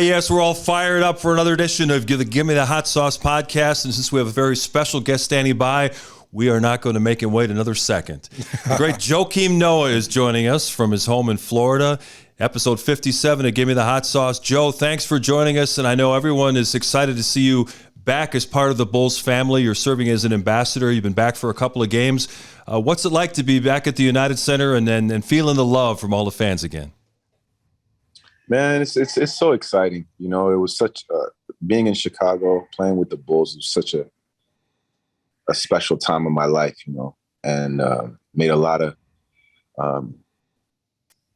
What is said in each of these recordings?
Yes, we're all fired up for another edition of the Gimme The Hot Sauce podcast. And since we have a very special guest standing by, we are not going to make him wait another second. The great Joakim Noah is joining us from his home in Florida. Episode 57 of Gimme The Hot Sauce. Joe, thanks for joining us. And I know everyone is excited to see you back as part of the Bulls family. You're serving as an ambassador. You've been back for a couple of games. What's it like to be back at the United Center and feeling the love from all the fans again? Man, it's so exciting. You know, it was such being in Chicago, playing with the Bulls was such a special time of my life, you know, and made a lot of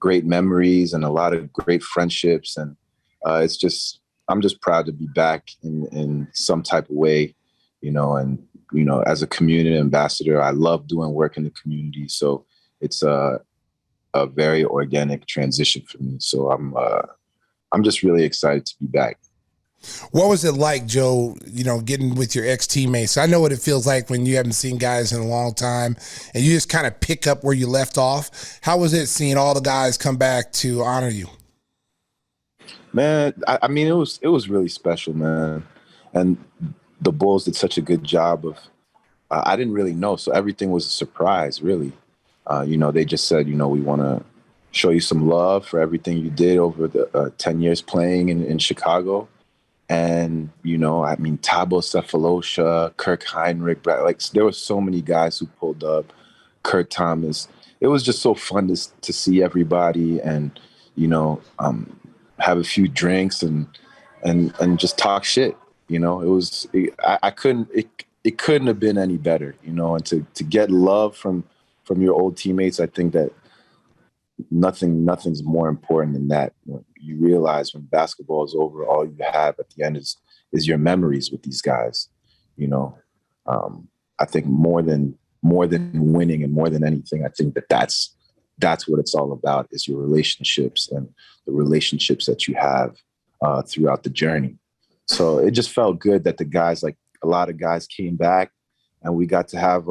great memories and a lot of great friendships. And I'm just proud to be back in some type of way, you know, and, you know, as a community ambassador, I love doing work in the community. So it's a very organic transition for me. So I'm just really excited to be back. What was it like, Joe, you know, getting with your ex-teammates? I know what it feels like when you haven't seen guys in a long time and you just kind of pick up where you left off. How was it seeing all the guys come back to honor you? Man, I mean, it was really special, man. And the Bulls did such a good job of, I didn't really know. So everything was a surprise, really. You know, they just said, you know, we want to show you some love for everything you did over the 10 years playing in Chicago. And, you know, I mean, Thabo Cephalosha, Kirk Heinrich, like there were so many guys who pulled up, Kurt Thomas. It was just so fun to see everybody and, you know, have a few drinks and just talk shit. You know, it couldn't have been any better, you know, and to get love from your old teammates, I think that nothing's more important than that. When you realize when basketball is over, all you have at the end is your memories with these guys. You know, I think more than winning and more than anything, I think that's what it's all about, is your relationships and the relationships that you have throughout the journey. So it just felt good that the guys, like a lot of guys, came back and we got to have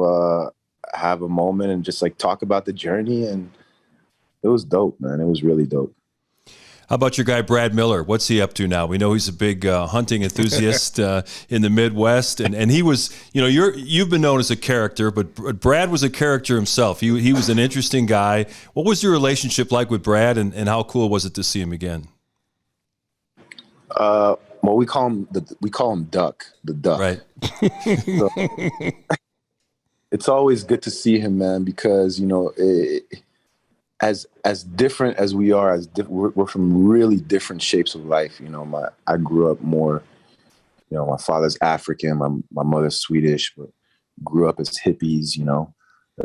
a moment and just like talk about the journey, and it was dope, man. It was really dope. How about your guy, Brad Miller? What's he up to now? We know he's a big hunting enthusiast in the Midwest, and he was, you know, you've been known as a character, but Brad was a character himself. He was an interesting guy. What was your relationship like with Brad, and how cool was it to see him again? Well, we call him Duck, the Duck. Right. So, it's always good to see him, man, because, you know, as different as we are, we're from really different shapes of life. You know, I grew up more, you know, my father's African, my mother's Swedish, but grew up as hippies, you know,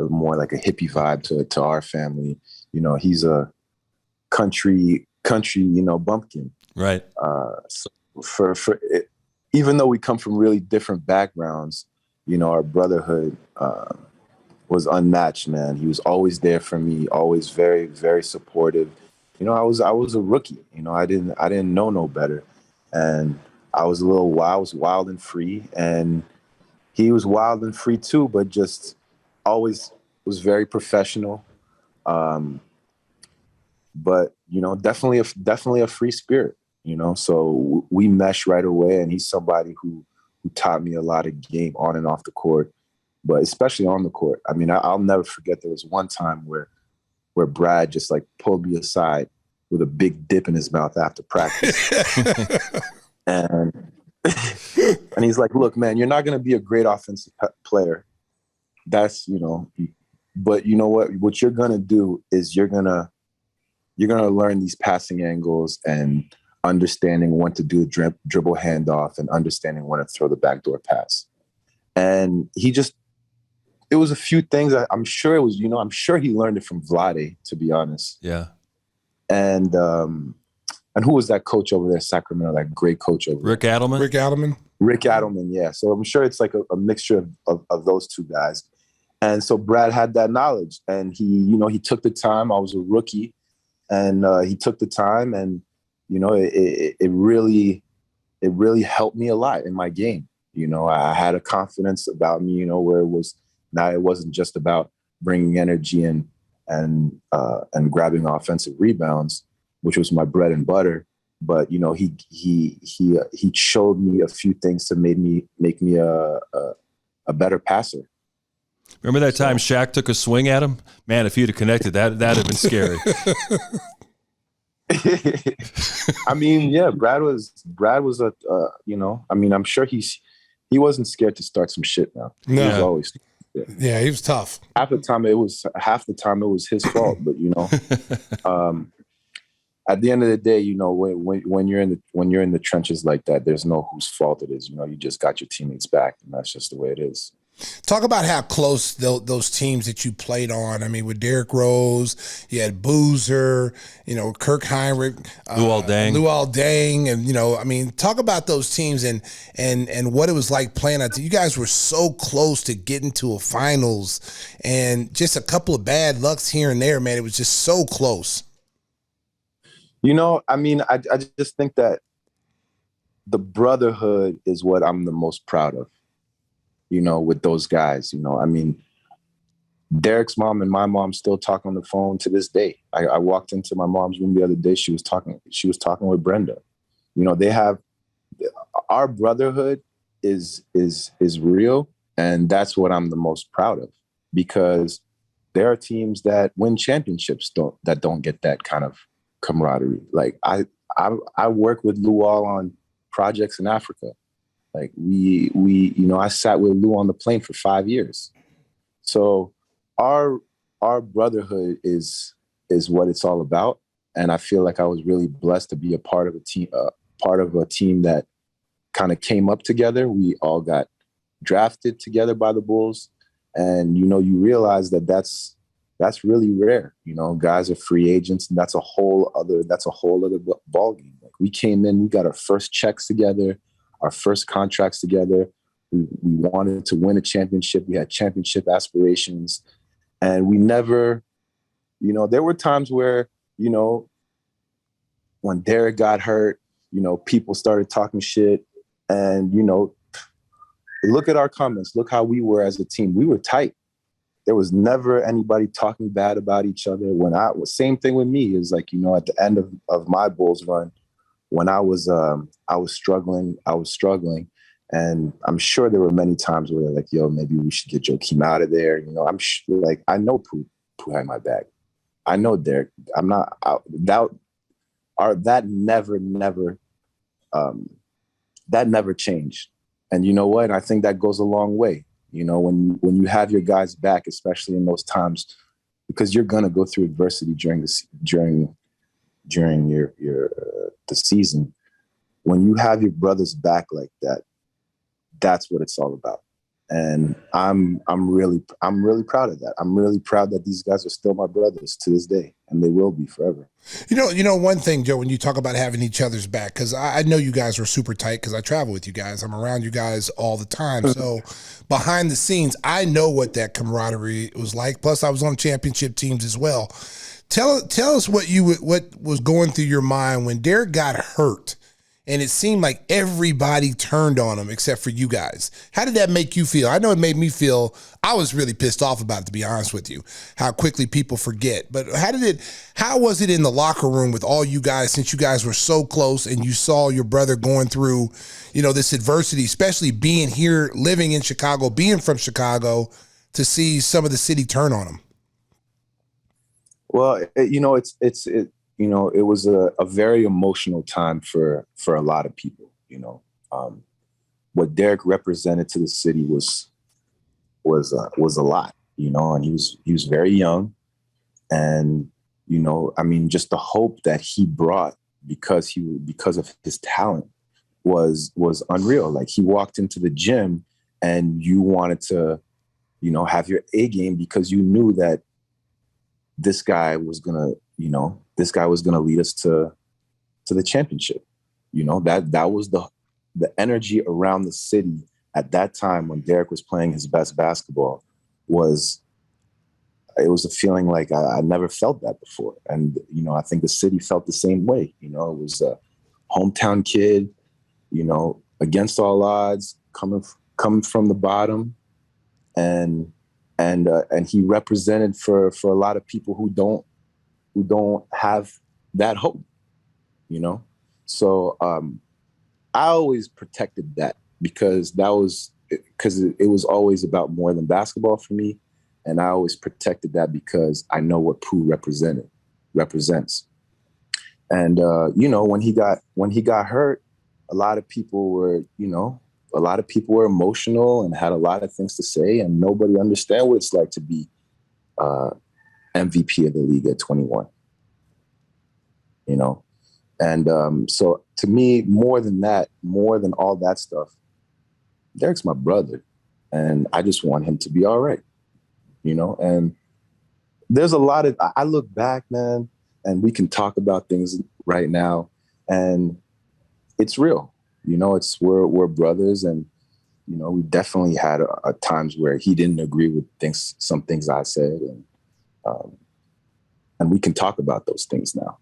more like a hippie vibe to our family. You know, he's a country, you know, bumpkin. Right. So for it, even though we come from really different backgrounds, you know, our brotherhood was unmatched, man. He was always there for me, always very, very supportive. You know, I was a rookie. You know, I didn't know no better, and I was wild and free, and he was wild and free too, but just always was very professional. But you know, definitely a free spirit. You know, so we meshed right away, and he's somebody who taught me a lot of game on and off the court, but especially on the court. I mean, I'll never forget there was one time where Brad just like pulled me aside with a big dip in his mouth after practice. and he's like, look, man, you're not going to be a great offensive player. That's, you know, but you know what you're going to do is you're going to learn these passing angles and understanding when to do a dribble handoff and understanding when to throw the backdoor pass. And it was a few things. I'm sure it was, you know, I'm sure he learned it from Vlade, to be honest. Yeah. And who was that coach over there, Sacramento, that great coach over there? Rick Adelman? Rick Adelman, yeah. So I'm sure it's like a mixture of those two guys. And so Brad had that knowledge, and he took the time. I was a rookie, and he took the time, and you know, it really helped me a lot in my game. You know, I had a confidence about me, you know, where it wasn't just about bringing energy and grabbing offensive rebounds, which was my bread and butter. but he showed me a few things to make me a better passer. Remember that time Shaq took a swing at him? Man, if he'd have connected, that'd have been scary. I mean, yeah, Brad was I'm sure he wasn't scared to start some shit now. No. He was always Yeah, he was tough. Half the time it was his fault, but at the end of the day, when you're in the trenches like that, there's no whose fault it is. You just got your teammates back, and that's just the way it is. Talk about how close those teams that you played on. I mean, with Derrick Rose, you had Boozer, Kirk Heinrich, Luol Deng, and talk about those teams and what it was like playing out. You guys were so close to getting to a finals, and just a couple of bad lucks here and there, man. It was just so close. I just think that the brotherhood is what I'm the most proud of. With those guys, Derrick's mom and my mom still talk on the phone to this day. I walked into my mom's room the other day. She was talking with Brenda. They have our brotherhood is real. And that's what I'm the most proud of, because there are teams that win championships that don't get that kind of camaraderie. Like I work with Luol on projects in Africa. Like I sat with Lou on the plane for 5 years. So our brotherhood is what it's all about. And I feel like I was really blessed to be a part of a team that kind of came up together. We all got drafted together by the Bulls. And, you realize that that's really rare. Guys are free agents, and that's a whole other ballgame. Like, we came in, we got our first checks together, our first contracts together. We wanted to win a championship. We had championship aspirations. And we never, there were times where, when Derrick got hurt, people started talking shit. And, look at our comments. Look how we were as a team. We were tight. There was never anybody talking bad about each other. Same thing with me is like, at the end of my Bulls run, when I was struggling, and I'm sure there were many times where they're like, yo, maybe we should get Joakim out of there. I know Pooh had my back. I know Derrick. I'm not out. That never changed. And you know what? I think that goes a long way. When you have your guys back, especially in those times, because you're gonna go through adversity during the season. When you have your brothers back like that, that's what it's all about. And I'm really proud of that. I'm really proud that these guys are still my brothers to this day, and they will be forever. One thing, Joe, when you talk about having each other's back, because I know you guys were super tight because I travel with you guys. I'm around you guys all the time. So behind the scenes, I know what that camaraderie was like. Plus, I was on championship teams as well. Tell us what was going through your mind when Derrick got hurt, and it seemed like everybody turned on him except for you guys. How did that make you feel? I know it made me feel, I was really pissed off about it, to be honest with you, how quickly people forget. But how was it in the locker room with all you guys, since you guys were so close and you saw your brother going through, this adversity, especially being here, living in Chicago, being from Chicago, to see some of the city turn on him? Well, it was a very emotional time for a lot of people. What Derrick represented to the city was a lot, and he was very young, and just the hope that he brought because of his talent was unreal. Like, he walked into the gym and you wanted to, have your A game because you knew that this guy was gonna lead us to the championship. That was the energy around the city at that time when Derrick was playing his best basketball. It was a feeling like I never felt that before. And, I think the city felt the same way. It was a hometown kid, against all odds, coming from the bottom. And he represented for a lot of people who don't have that hope, So I always protected that because it was always about more than basketball for me. And I always protected that because I know what Pooh represents. And, when he got hurt, a lot of people were emotional and had a lot of things to say, and nobody understand what it's like to be MVP of the league at 21, And so to me, more than all that stuff, Derricks my brother, and I just want him to be all right, And there's a lot of, I look back, man, and we can talk about things right now, and it's real, we're brothers, and we definitely had times where he didn't agree with some things I said, and we can talk about those things now.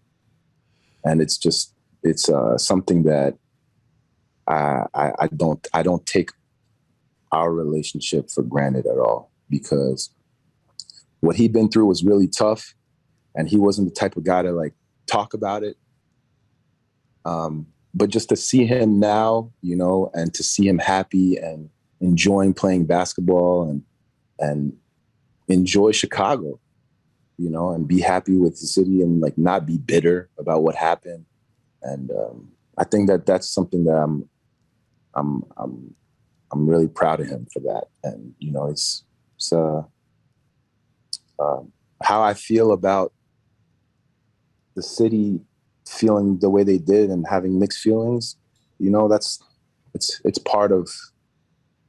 And it's something that I don't take our relationship for granted at all, because what he'd been through was really tough, and he wasn't the type of guy to like talk about it. But just to see him now, and to see him happy and enjoying playing basketball and enjoy Chicago, and be happy with the city and like not be bitter about what happened. And I think that that's something that I'm really proud of him for that. And, it's how I feel about the city feeling the way they did and having mixed feelings, it's part of it.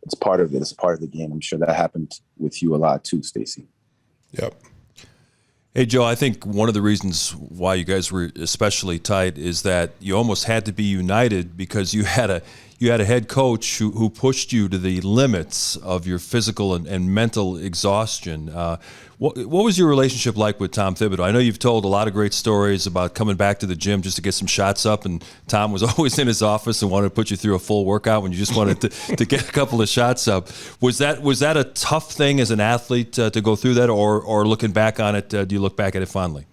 It's part of the game. I'm sure that happened with you a lot too, Stacey. Yep. Hey, Joe, I think one of the reasons why you guys were especially tight is that you almost had to be united because you had a head coach who pushed you to the limits of your physical and mental exhaustion. What was your relationship like with Tom Thibodeau? I know you've told a lot of great stories about coming back to the gym just to get some shots up, and Tom was always in his office and wanted to put you through a full workout when you just wanted to get a couple of shots up. Was that a tough thing as an athlete to go through that, or looking back on it, do you look back at it fondly?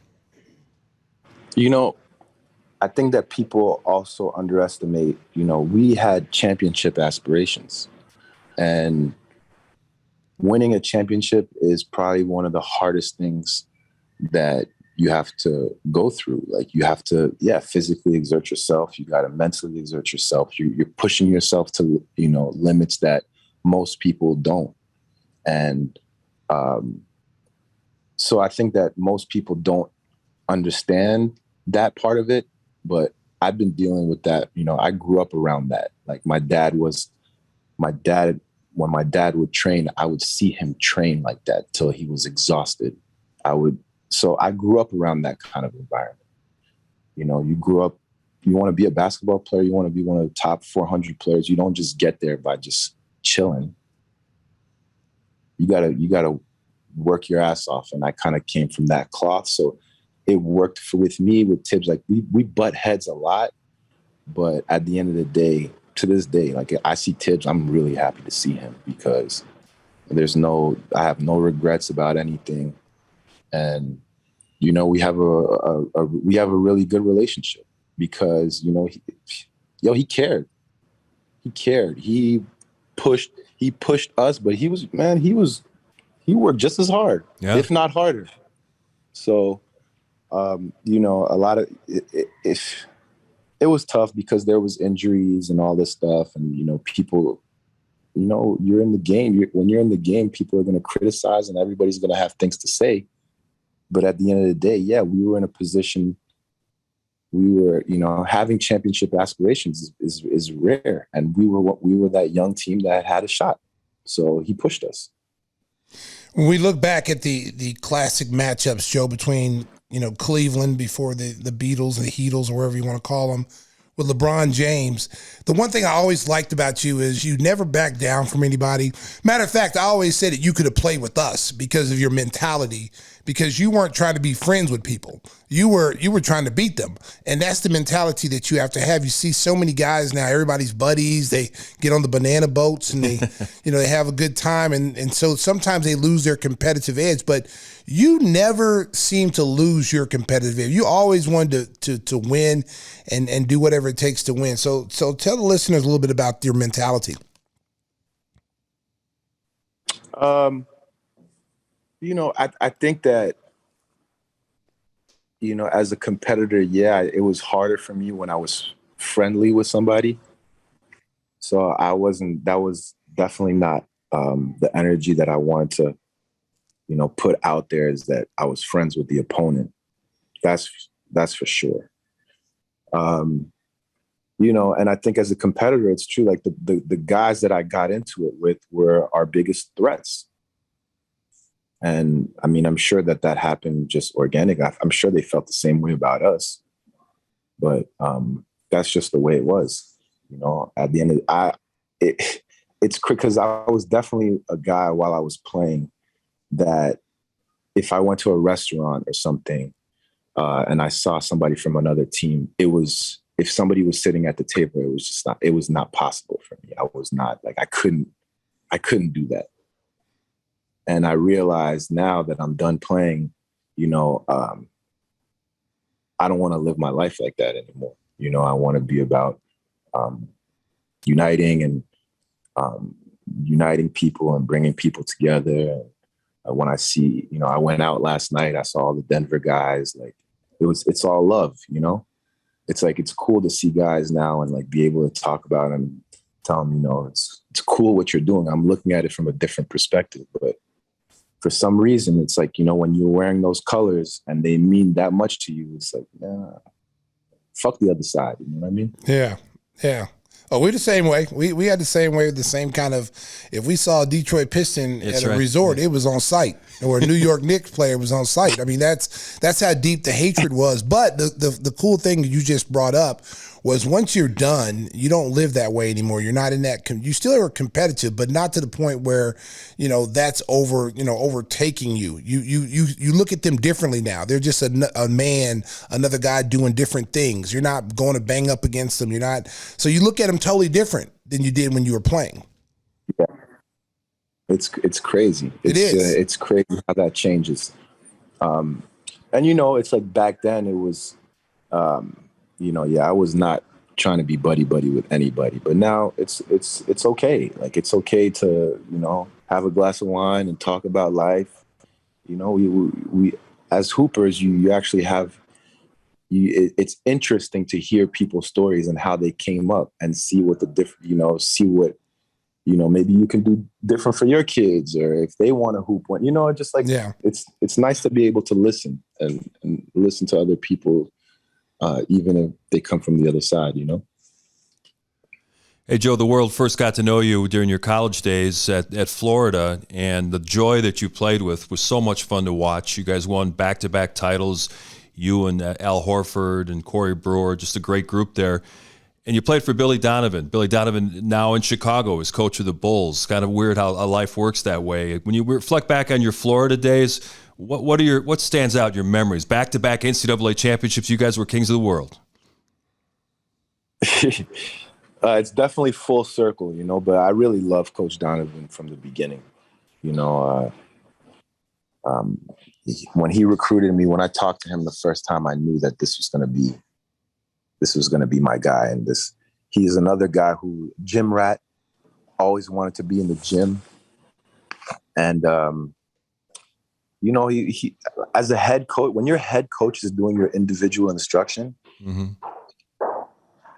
I think that people also underestimate, we had championship aspirations, and winning a championship is probably one of the hardest things that you have to go through. Like you have to, physically exert yourself. You got to mentally exert yourself. You're pushing yourself to, limits that most people don't. And so I think that most people don't understand that part of it. But I've been dealing with that. I grew up around that. Like when my dad would train, I would see him train like that till he was exhausted. So I grew up around that kind of environment. You grew up, you want to be a basketball player, you want to be one of the top 400 players. You don't just get there by just chilling. You gotta work your ass off. And I kind of came from that cloth. So it worked with me with Tibbs. Like we butt heads a lot, but at the end of the day, to this day, like I see Tibbs, I'm really happy to see him because I have no regrets about anything. And, we have a really good relationship because, he cared. He cared. He pushed us, but he worked just as hard, if not harder. So, a lot of it was tough because there was injuries and all this stuff. And, people, you're in the game. When you're in the game, people are going to criticize and everybody's going to have things to say. But at the end of the day, we were in a position, having championship aspirations is rare. And we were that young team that had a shot. So he pushed us. When we look back at the classic matchups, Joe, between Cleveland before the Beatles and the Heatles, or whatever you want to call them, with LeBron James, the one thing I always liked about you is you never backed down from anybody. Matter of fact, I always said that you could have played with us because of your mentality, because you weren't trying to be friends with people. You were trying to beat them. And that's the mentality that you have to have. You see so many guys now, everybody's buddies, they get on the banana boats and they, they have a good time. And so sometimes they lose their competitive edge, but you never seem to lose your competitive edge. You always wanted to win and do whatever it takes to win. So tell the listeners a little bit about your mentality. I think that, as a competitor, it was harder for me when I was friendly with somebody. So that was definitely not the energy that I wanted to, put out there, is that I was friends with the opponent. That's for sure. And I think as a competitor, it's true. Like the guys that I got into it with were our biggest threats. And I mean, I'm sure that happened just organic. I'm sure they felt the same way about us, but that's just the way it was. At the end of it's because I was definitely a guy while I was playing that if I went to a restaurant or something and I saw somebody from another team, if somebody was sitting at the table, it was not possible for me. I was not like, I couldn't do that. And I realize now that I'm done playing, I don't want to live my life like that anymore. I want to be about uniting and uniting people and bringing people together. And when I see, I went out last night, I saw all the Denver guys. Like it's all love. It's like, it's cool to see guys now and like be able to talk about them and tell them, it's cool what you're doing. I'm looking at it from a different perspective, but for some reason, it's like, when you're wearing those colors and they mean that much to you, it's like, fuck the other side. You know what I mean? Yeah. Yeah. Oh, we're the same way. We had the same way, the same kind of, if we saw a Detroit Piston at a resort, it was on site. Or a New York Knicks player was on site. I mean, that's how deep the hatred was. But the cool thing that you just brought up was once you're done, you don't live that way anymore. You're not in that, you still are competitive, but not to the point where, that's overtaking you. You look at them differently now. They're just a man, another guy doing different things. You're not going to bang up against them. So you look at them totally different than you did when you were playing. Yeah. It's crazy. It's crazy how that changes. And it's like back then it was, I was not trying to be buddy with anybody, but now it's okay. Like it's okay to, have a glass of wine and talk about life. We as hoopers, you actually have, it's interesting to hear people's stories and how they came up and see what see what, maybe you can do different for your kids, or if they want to hoop one, just like, it's nice to be able to listen and listen to other people, even if they come from the other side, Hey, Joe, the world first got to know you during your college days at Florida, and the joy that you played with was so much fun to watch. You guys won back-to-back titles, you and Al Horford and Corey Brewer, just a great group there. And you played for Billy Donovan. Billy Donovan now in Chicago is coach of the Bulls. Kind of weird how life works that way. When you reflect back on your Florida days, what stands out in your memories? Back-to-back NCAA championships, you guys were kings of the world. It's definitely full circle, but I really love Coach Donovan from the beginning. When he recruited me, when I talked to him the first time, I knew that this was going to be my guy. And he's another guy who, gym rat, always wanted to be in the gym. And, he as a head coach, when your head coach is doing your individual instruction, mm-hmm.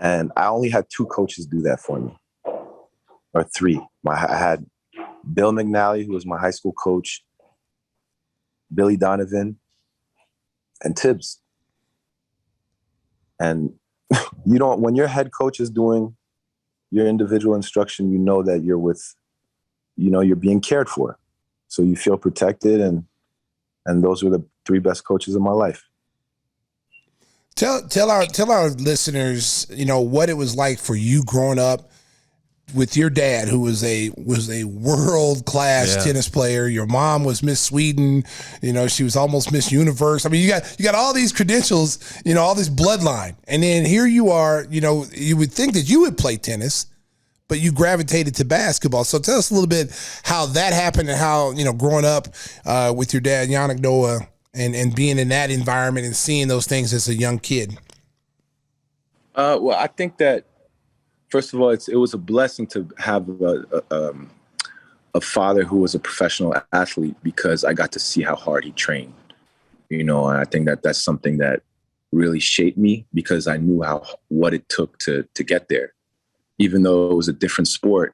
And I only had 2 coaches do that for me, or 3. I had Bill McNally, who was my high school coach, Billy Donovan, and Tibbs. And when your head coach is doing your individual instruction, that you're with, you're being cared for. So you feel protected, and those were the 3 best coaches of my life. Tell our listeners, what it was like for you growing up, with your dad, who was a world class tennis player. Your mom was Miss Sweden. You know, she was almost Miss Universe. I mean, you got all these credentials, you know, all this bloodline. And then here you are, you know, you would think that you would play tennis, but you gravitated to basketball. So tell us a little bit how that happened and how, you know, growing up with your dad, Joakim Noah, and being in that environment and seeing those things as a young kid. Well, I think that, first of all, it was a blessing to have a father who was a professional athlete, because I got to see how hard he trained, you know, and I think that that's something that really shaped me, because I knew what it took to get there. Even though it was a different sport,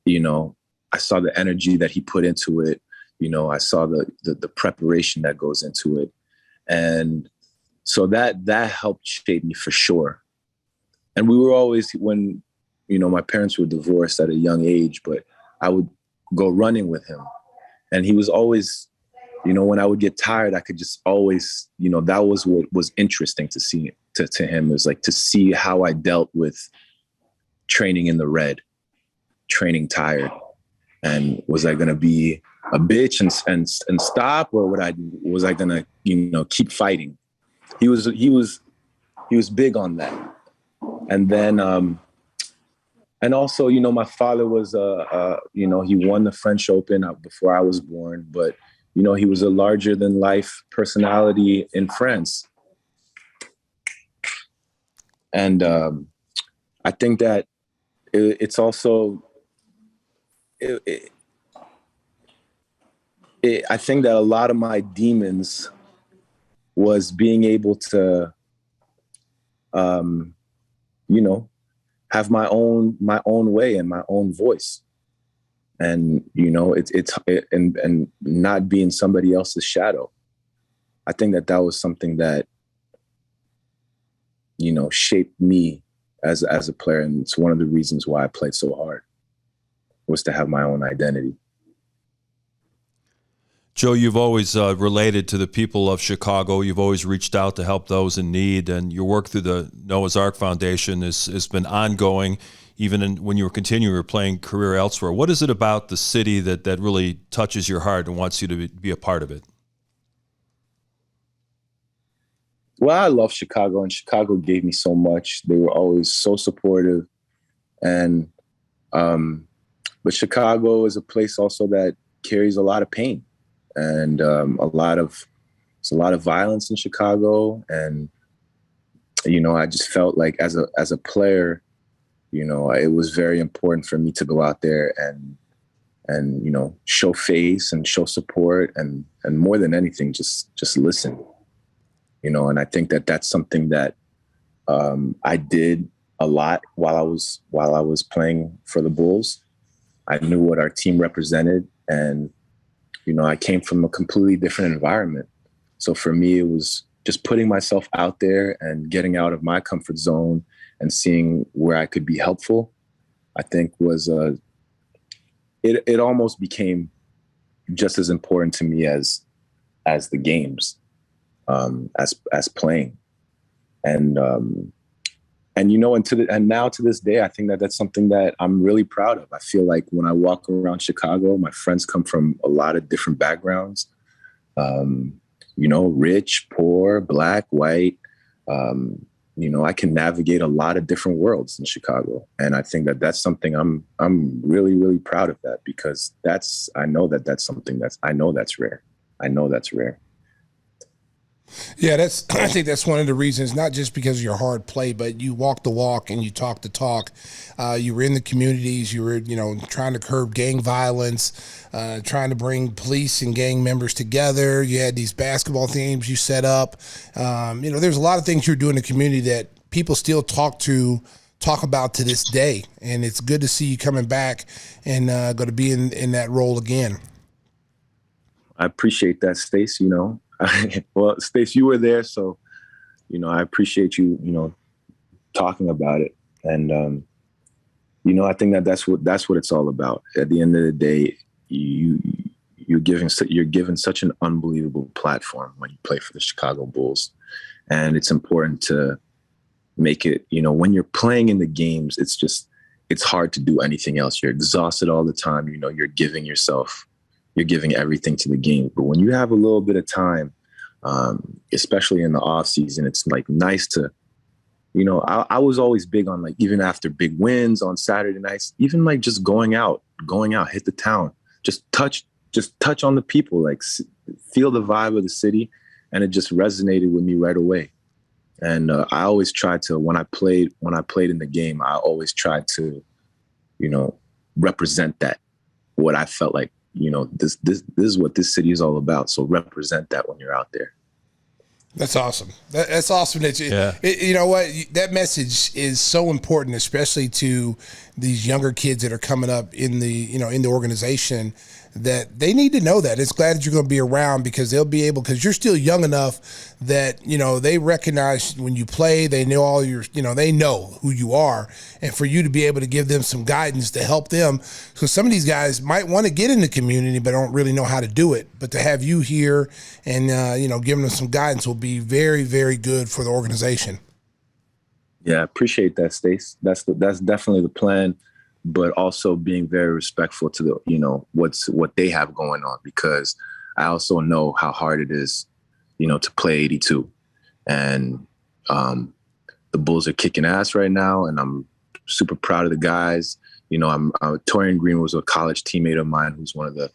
you know, I saw the energy that he put into it. You know, I saw the preparation that goes into it. And so that helped shape me for sure. And we were always, when, you know, my parents were divorced at a young age, but I would go running with him. And he was always, you know, when I would get tired, I could just always, you know, that was what was interesting to see to him, was like to see how I dealt with training in the red, training tired. And was I going to be a bitch and stop, or was I going to, you know, keep fighting? He was big on that. And then, and also, you know, my father was, you know, he won the French Open before I was born, but, you know, he was a larger than life personality in France. And I think that it's also, I think that a lot of my demons was being able to, you know, have my own way and my own voice, and you know, and not being somebody else's shadow. I think that was something that, you know, shaped me as a player, and it's one of the reasons why I played so hard, was to have my own identity. Joe, you've always related to the people of Chicago. You've always reached out to help those in need, and your work through the Noah's Ark Foundation has been ongoing, even when you were continuing your playing career elsewhere. What is it about the city that really touches your heart and wants you to be a part of it? Well, I love Chicago, and Chicago gave me so much. They were always so supportive, and but Chicago is a place also that carries a lot of pain. And there's a lot of violence in Chicago. And, you know, I just felt like as a player, you know, it was very important for me to go out there and, you know, show face and show support, and more than anything, just listen, you know. And I think that that's something that I did a lot while I was playing for the Bulls. I knew what our team represented, and you know, I came from a completely different environment. So for me, it was just putting myself out there and getting out of my comfort zone and seeing where I could be helpful. I think was it almost became just as important to me as the games, as playing. And you know, and now to this day, I think that that's something that I'm really proud of. I feel like when I walk around Chicago, my friends come from a lot of different backgrounds, you know, rich, poor, black, white. You know, I can navigate a lot of different worlds in Chicago. And I think that that's something I'm really, really proud of that, because I know that's something that's rare. I know that's rare. Yeah, I think that's one of the reasons, not just because of your hard play, but you walk the walk and you talk the talk. You were in the communities, you were, you know, trying to curb gang violence, trying to bring police and gang members together. You had these basketball teams you set up. You know, there's a lot of things you're doing in the community that people still talk about to this day. And it's good to see you coming back and going to be in that role again. I appreciate that, Stace. You know, well, Stace, you were there, so, you know, I appreciate you, you know, talking about it. And, you know, I think that's what it's all about. At the end of the day, you're given such an unbelievable platform when you play for the Chicago Bulls. And it's important to make it, you know, when you're playing in the games, it's it's hard to do anything else. You're exhausted all the time. You know, you're giving everything to the game. But when you have a little bit of time, especially in the off season, it's like nice to, you know, I was always big on like, even after big wins on Saturday nights, even like just going out, hit the town, just touch on the people, like feel the vibe of the city. And it just resonated with me right away. And I always tried to, when I played in the game, I always tried to, you know, represent that, what I felt like, you know, this is what this city is all about. So represent that when you're out there. That's awesome. That's awesome that you know what, that message is so important, especially to these younger kids that are coming up in the, you know, in the organization, that they need to know that. It's glad that you're going to be around, because they'll be able, because you're still young enough that, you know, they recognize when you play, they know all your, you know, they know who you are. And for you to be able to give them some guidance to help them, because some of these guys might want to get in the community but don't really know how to do it. But to have you here and, you know, giving them some guidance will be very, very good for the organization. Yeah, I appreciate that, Stace. That's definitely the plan, but also being very respectful to the, you know, what they have going on, because I also know how hard it is, you know, to play 82. And the Bulls are kicking ass right now, and I'm super proud of the guys. You know, Torian Green was a college teammate of mine who's one of the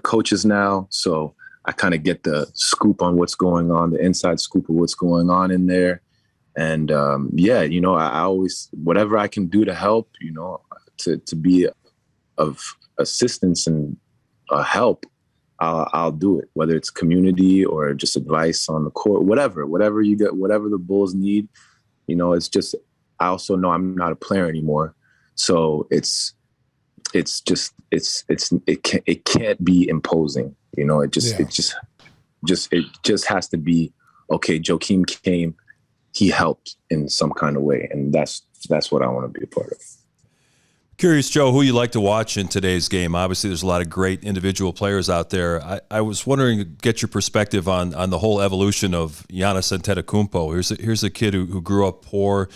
coaches now. So I kind of get the scoop on what's going on, the inside scoop of what's going on in there. And yeah, you know, I always, whatever I can do to help, you know, to be of assistance and help, I'll do it, whether it's community or just advice on the court, whatever you get, whatever the Bulls need. You know, it's just, I also know I'm not a player anymore. So it can't be imposing, you know, it just has to be, okay, Joakim came, he helped in some kind of way. And that's what I want to be a part of. Curious, Joe, who you like to watch in today's game? Obviously, there's a lot of great individual players out there. I was wondering, get your perspective on the whole evolution of Giannis Antetokounmpo. Here's a kid who grew up poor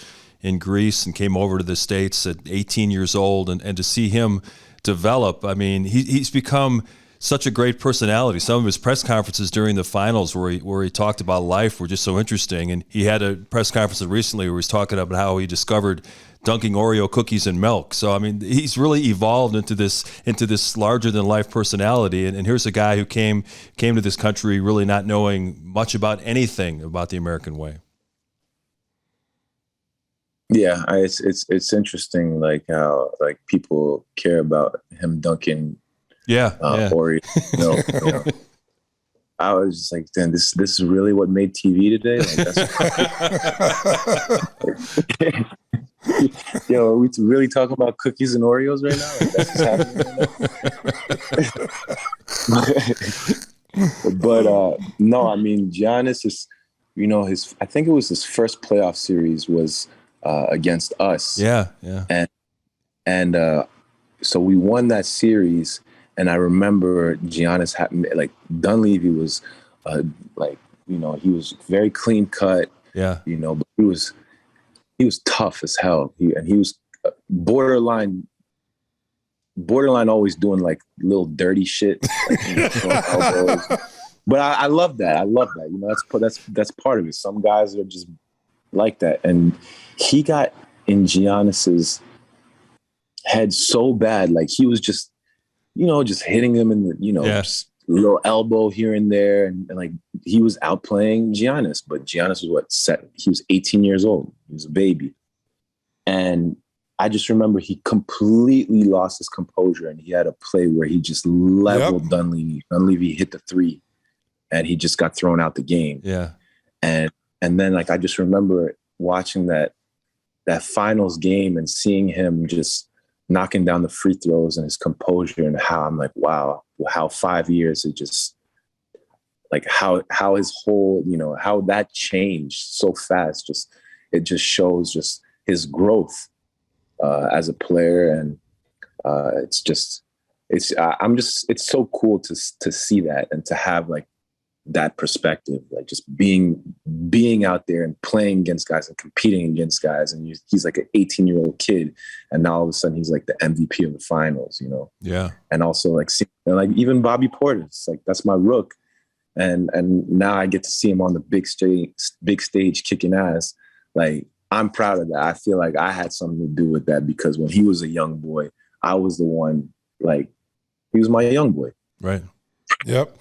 in Greece and came over to the States at 18 years old, and to see him develop, I mean, he's become such a great personality. Some of his press conferences during the finals where he talked about life were just so interesting. And he had a press conference recently where he was talking about how he discovered dunking Oreo cookies in milk. So, I mean, he's really evolved into this larger than life personality. And here's a guy who came to this country really not knowing much about anything about the American way. Yeah, it's interesting, like how like people care about him dunking Oreo. You know. I was just like, damn, this is really what made TV today. Like, that's yo, are we really talking about cookies and Oreos right now? Like, that's what's happening right now. But no, I mean, Giannis is, you know, I think it was his first playoff series was against us. Yeah. And so we won that series. And I remember Giannis like Dunleavy was like, you know, he was very clean cut. Yeah. You know, but he was tough as hell. He was borderline always doing like little dirty shit. Like, you know, but I love that. You know, that's part of it. Some guys are just like that. And he got in Giannis's head so bad. Like he was just, you know, just hitting him in the, you know, just a little elbow here and there. And like he was outplaying Giannis, but Giannis was he was 18 years old. He was a baby. And I just remember he completely lost his composure, and he had a play where he just leveled Dunleavy. Dunleavy hit the three and he just got thrown out the game. Yeah. And then like, I just remember watching that finals game and seeing him just knocking down the free throws and his composure, and how I'm like, wow, how 5 years it just like how his whole, you know, how that changed so fast. Just, it just shows just his growth as a player. And it's so cool to see that, and to have like that perspective, like just being out there and playing against guys and competing against guys. And he's like an 18-year-old kid. And now all of a sudden he's like the MVP of the finals, you know? Yeah. And also like even Bobby Portis, like that's my rook. And now I get to see him on the big stage kicking ass. Like, I'm proud of that. I feel like I had something to do with that, because when he was a young boy, I was the one, like, he was my young boy. Right. Yep.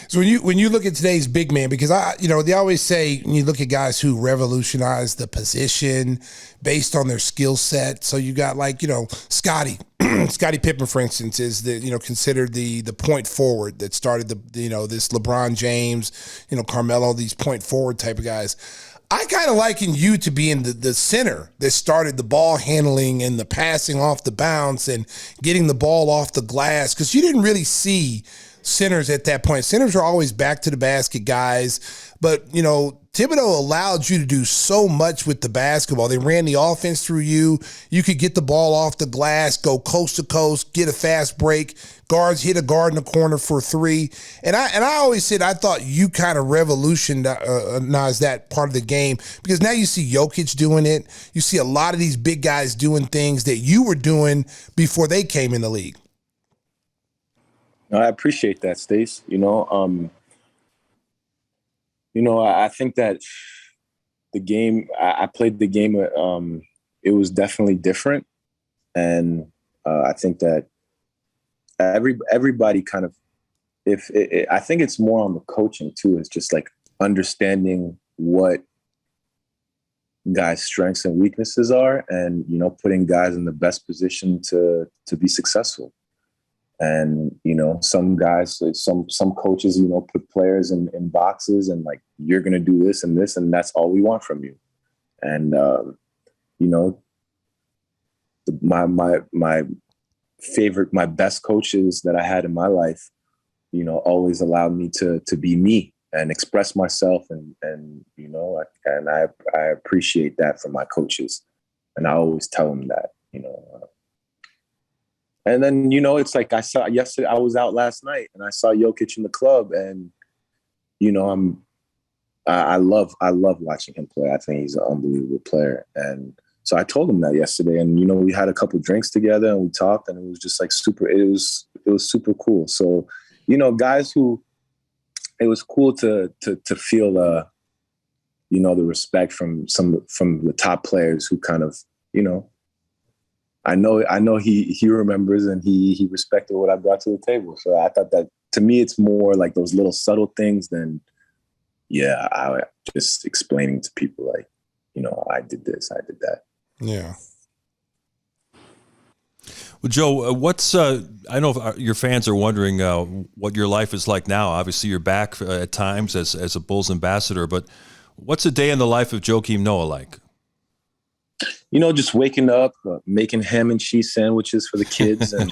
So when you look at today's big man, because they always say when you look at guys who revolutionized the position based on their skill set. So you got Scottie Pippen, for instance, is considered the point forward that started this LeBron James, Carmelo, these point forward type of guys. I kind of liken you to being the center that started the ball handling and the passing off the bounce and getting the ball off the glass, because you didn't really see centers at that point. Centers are always back to the basket guys, but Thibodeau allowed you to do so much with the basketball. They ran the offense through you. You could get the ball off the glass, go coast to coast, get a fast break. Guards hit a guard in the corner for three. And I always said I thought you kind of revolutionized that part of the game, because now you see Jokic doing it. You see a lot of these big guys doing things that you were doing before they came in the league. I appreciate that, Stace. I think that the game, I played the game, it was definitely different. And I think that everybody kind of, I think it's more on the coaching too. It's just like understanding what guys' strengths and weaknesses are, and, putting guys in the best position to be successful. And, some guys, some coaches, put players in boxes and like, you're going to do this and this, and that's all we want from you. And, my favorite, my best coaches that I had in my life, always allowed me to be me and express myself. And I appreciate that from my coaches. And I always tell them that, and then, it's like I saw yesterday, I was out last night and I saw Jokic in the club, and, I love watching him play. I think he's an unbelievable player. And so I told him that yesterday, and, we had a couple drinks together and we talked, and it was just like it was super cool. So, guys who, it was cool to feel the respect from the top players who kind of, I know he remembers, and he respected what I brought to the table. So I thought that, to me, it's more like those little subtle things than, I just explaining to people like, I did this, I did that. Yeah. Well, Joe, I know your fans are wondering what your life is like now. Obviously, you're back at times as a Bulls ambassador, but what's a day in the life of Joakim Noah like? Just waking up, making ham and cheese sandwiches for the kids. And,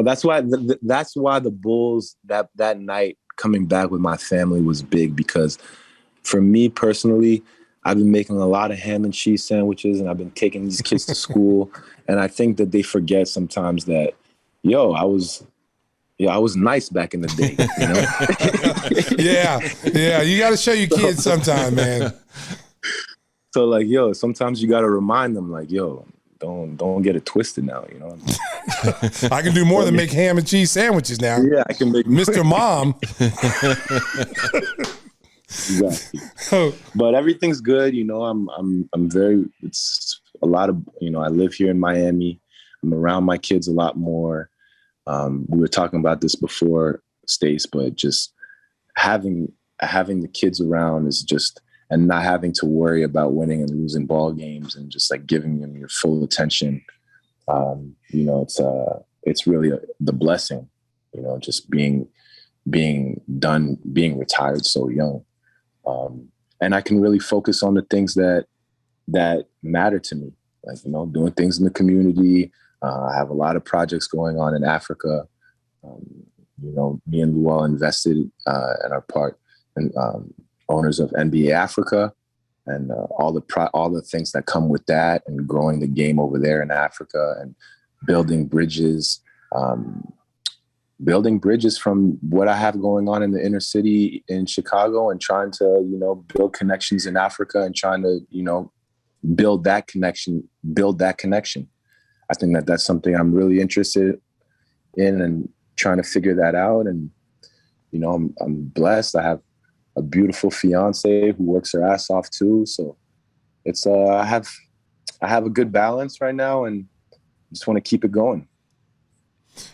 that's why the Bulls, that night coming back with my family was big, because for me personally, I've been making a lot of ham and cheese sandwiches, and I've been taking these kids to school. And I think that they forget sometimes that, I was nice back in the day. Yeah. You got to show your kids sometime, man. So like, sometimes you got to remind them like, don't get it twisted now, I can do more than make ham and cheese sandwiches now. Yeah, I can make Mr. Mom. Exactly. But everything's good. It's a lot of, I live here in Miami. I'm around my kids a lot more. We were talking about this before, Stace, but just having the kids around is just, and not having to worry about winning and losing ball games, and just like giving them your full attention. It's really the blessing, just being retired so young. And I can really focus on the things that matter to me, like, doing things in the community. I have a lot of projects going on in Africa. Me and Lual invested in our part, and owners of NBA Africa, and all the things that come with that, and growing the game over there in Africa, and building bridges, building bridges from what I have going on in the inner city in Chicago and trying to, build connections in Africa and trying to, build that connection. I think that that's something I'm really interested in and trying to figure that out. And, I'm blessed. I have a beautiful fiance who works her ass off too. So it's, I have a good balance right now and just want to keep it going.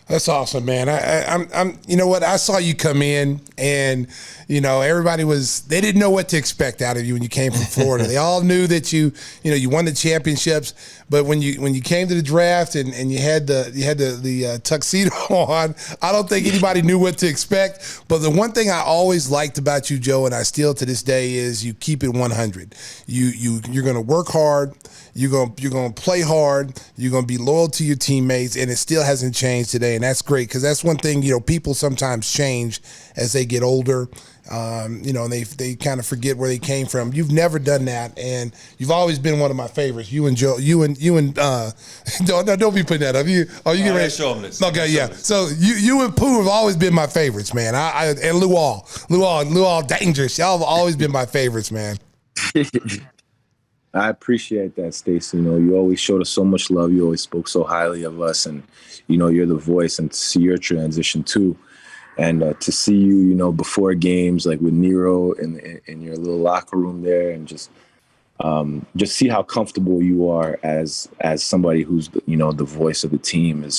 That's awesome, man. I'm you know what? I saw you come in and, everybody they didn't know what to expect out of you when you came from Florida. They all knew that you won the championships, but when you came to the draft and you had the tuxedo on, I don't think anybody knew what to expect. But the one thing I always liked about you, Joe, and I still to this day is you keep it 100. You're going to work hard. You're gonna play hard. You're gonna be loyal to your teammates, and it still hasn't changed today. And that's great because that's one thing people sometimes change as they get older. And they kind of forget where they came from. You've never done that, and you've always been one of my favorites. You and Joe, you and don't be putting that up. You get ready to show them this. Okay, yeah. So you and Pooh have always been my favorites, man. And Luol, dangerous. Y'all have always been my favorites, man. I appreciate that, Stacey. You always showed us so much love. You always spoke so highly of us, and you're the voice. And to see your transition too, and to see you, before games like with Nero in your little locker room there, and just see how comfortable you are as somebody who's the voice of the team it's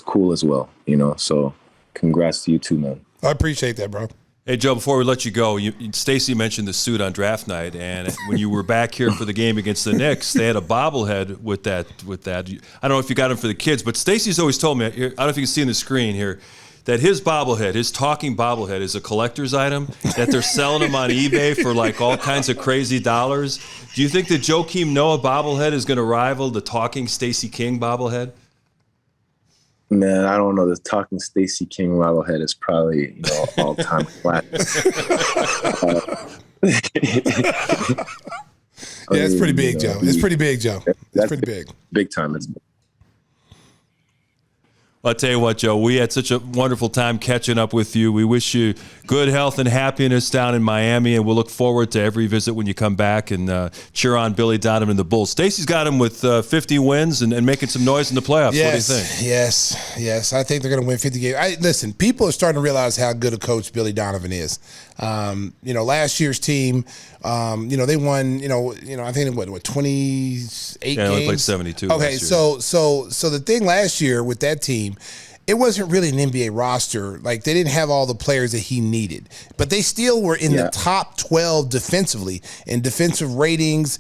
cool as well. So congrats to you too, man. I appreciate that, bro. Hey, Joe, before we let you go, Stacey mentioned the suit on draft night, and when you were back here for the game against the Knicks, they had a bobblehead with that. I don't know if you got him for the kids, but Stacey's always told me, I don't know if you can see on the screen here, that his bobblehead, his talking bobblehead, is a collector's item, that they're selling them on eBay for like all kinds of crazy dollars. Do you think the Joakim Noah bobblehead is going to rival the talking Stacey King bobblehead? Man, I don't know. The talking Stacey King bobblehead is probably all-time classic. Yeah, it's pretty big, Joe. It's pretty big, Joe. It's pretty big. Big time. I'll tell you what, Joe, we had such a wonderful time catching up with you. We wish you good health and happiness down in Miami, and we'll look forward to every visit when you come back and cheer on Billy Donovan and the Bulls. Stacey's got him with 50 wins and making some noise in the playoffs. Yes, what do you think? Yes. I think they're going to win 50 games. Listen, people are starting to realize how good a coach Billy Donovan is. Last year's team, they won, I think what 28 games? Yeah, they played 72. Okay, so the thing last year with that team, it wasn't really an NBA roster. Like, they didn't have all the players that he needed, but they still were in the top 12 defensively in defensive ratings,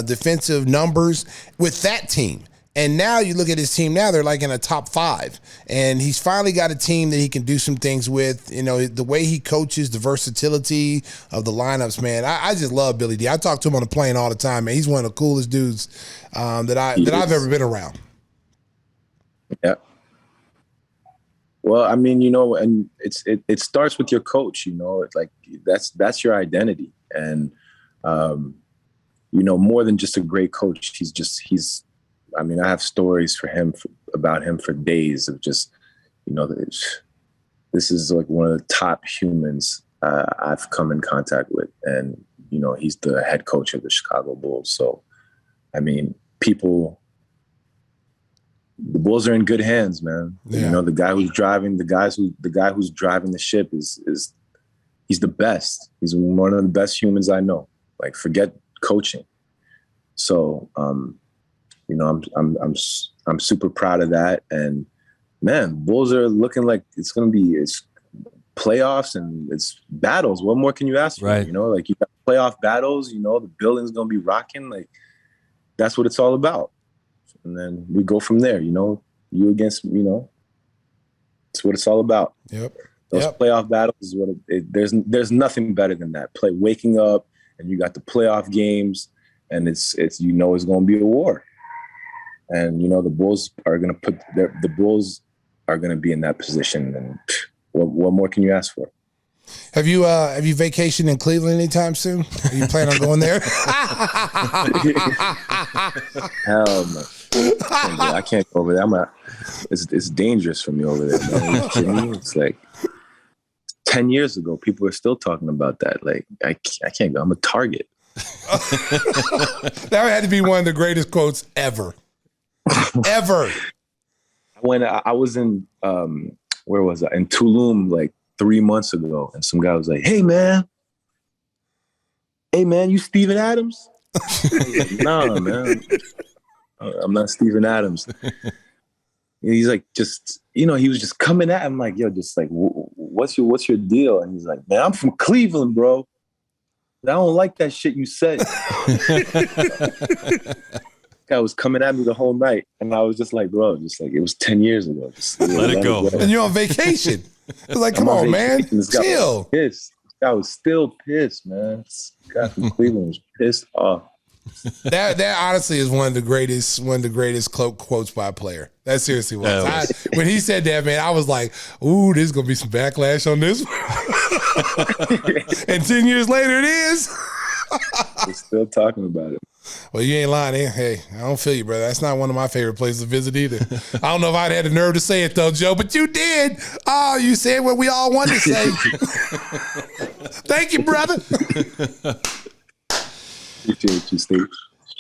defensive numbers with that team. And now you look at his team now, they're like in a top 5. And he's finally got a team that he can do some things with. The way he coaches, the versatility of the lineups, man. I just love Billy D. I talk to him on the plane all the time, man. He's one of the coolest dudes that I've ever been around. Yeah. Well, I mean, and it starts with your coach, it's like that's your identity. And, more than just a great coach, I have stories about him for days of just, this is like one of the top humans I've come in contact with. And, he's the head coach of the Chicago Bulls. So, the Bulls are in good hands, man. Yeah. The guy who's driving the ship is he's the best. He's one of the best humans I know. Like, forget coaching. So, I'm super proud of that. And man, Bulls are looking like it's playoffs and it's battles. What more can you ask for? Right. You got playoff battles. The building's gonna be rocking. Like, that's what it's all about. And then we go from there, you against, it's what it's all about. Yep. Those playoff battles is what there's nothing better than that. Waking up and you got the playoff games and it's going to be a war. And, the Bulls are going to be in that position. And what more can you ask for? Have you vacationed in Cleveland anytime soon? Are you planning on going there? Hell no. I can't go over there. It's dangerous for me over there, man. Are you kidding me? It's like 10 years ago, people are still talking about that. Like, I can't go. I'm a target. That had to be one of the greatest quotes ever. Ever. When I was in, where was I? In Tulum, like 3 months ago, and some guy was like, hey, man, you Steven Adams? Like, no, man. I'm not Steven Adams. And he's like, he was just coming at him like, yo, just like, what's your deal? And he's like, man, I'm from Cleveland, bro. I don't like that shit you said. Guy was coming at me the whole night, and I was just like, bro, it was 10 years ago. Just let it go. And you're on vacation. It's like, come on, man, chill. This guy was still pissed, man. This guy from Cleveland was pissed off. That honestly is one of the greatest quotes by a player. That seriously was. When he said that, man, I was like, ooh, there's gonna be some backlash on this one. And 10 years later, it is. We're still talking about it. Well, you ain't lying. Hey, I don't feel you, brother. That's not one of my favorite places to visit either. I don't know if I'd had the nerve to say it, though, Joe, but you did. Oh, you said what we all wanted to say. Thank you, brother. Appreciate you, Steve.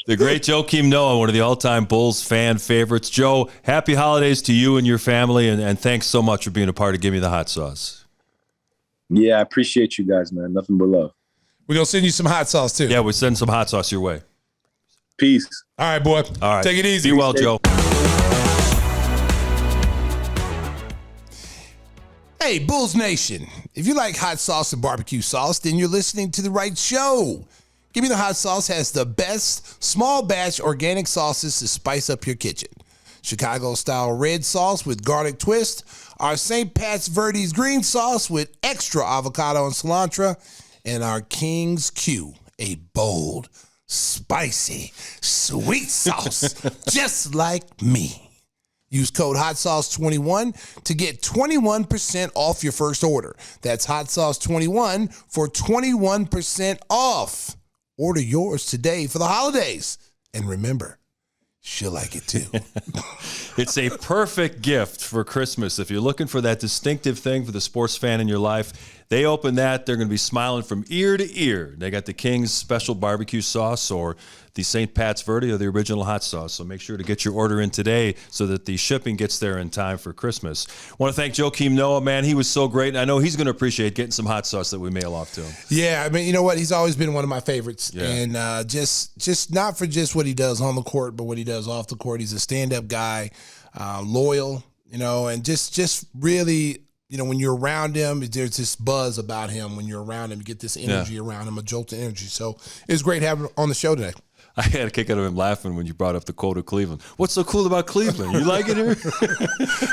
The great Joakim Noah, one of the all-time Bulls fan favorites. Joe, happy holidays to you and your family, and thanks so much for being a part of Gimme the Hot Sauce. Yeah, I appreciate you guys, man. Nothing but love. We're going to send you some hot sauce, too. Yeah, we're sending some hot sauce your way. Peace. All right, boy. All right. Take it easy. Be well, Joe. Hey, Bulls Nation. If you like hot sauce and barbecue sauce, then you're listening to the right show. Gimme the Hot Sauce has the best small batch organic sauces to spice up your kitchen. Chicago-style red sauce with garlic twist, our St. Pat's Verde's green sauce with extra avocado and cilantro, and our King's Q, a bold, spicy, sweet sauce, just like me. Use code HOTSAUCE21 to get 21% off your first order. That's HOTSAUCE21 for 21% off. Order yours today for the holidays. And remember, she'll like it too. It's a perfect gift for Christmas. If you're looking for that distinctive thing for the sports fan in your life, they open that, they're going to be smiling from ear to ear. They got the King's special barbecue sauce or the St. Pat's Verde or the original hot sauce. So make sure to get your order in today so that the shipping gets there in time for Christmas. I want to thank Joakim Noah, man. He was so great. And I know he's going to appreciate getting some hot sauce that we mail off to him. Yeah, I mean, you know what? He's always been one of my favorites. Yeah. And just not for just what he does on the court, but what he does off the court. He's a stand-up guy, loyal, and just really, when you're around him, there's this buzz about him. When you're around him, you get this energy around him, a jolt of energy. So it's great having him on the show today. I had a kick out of him laughing when you brought up the quote of Cleveland. What's so cool about Cleveland? You like it here?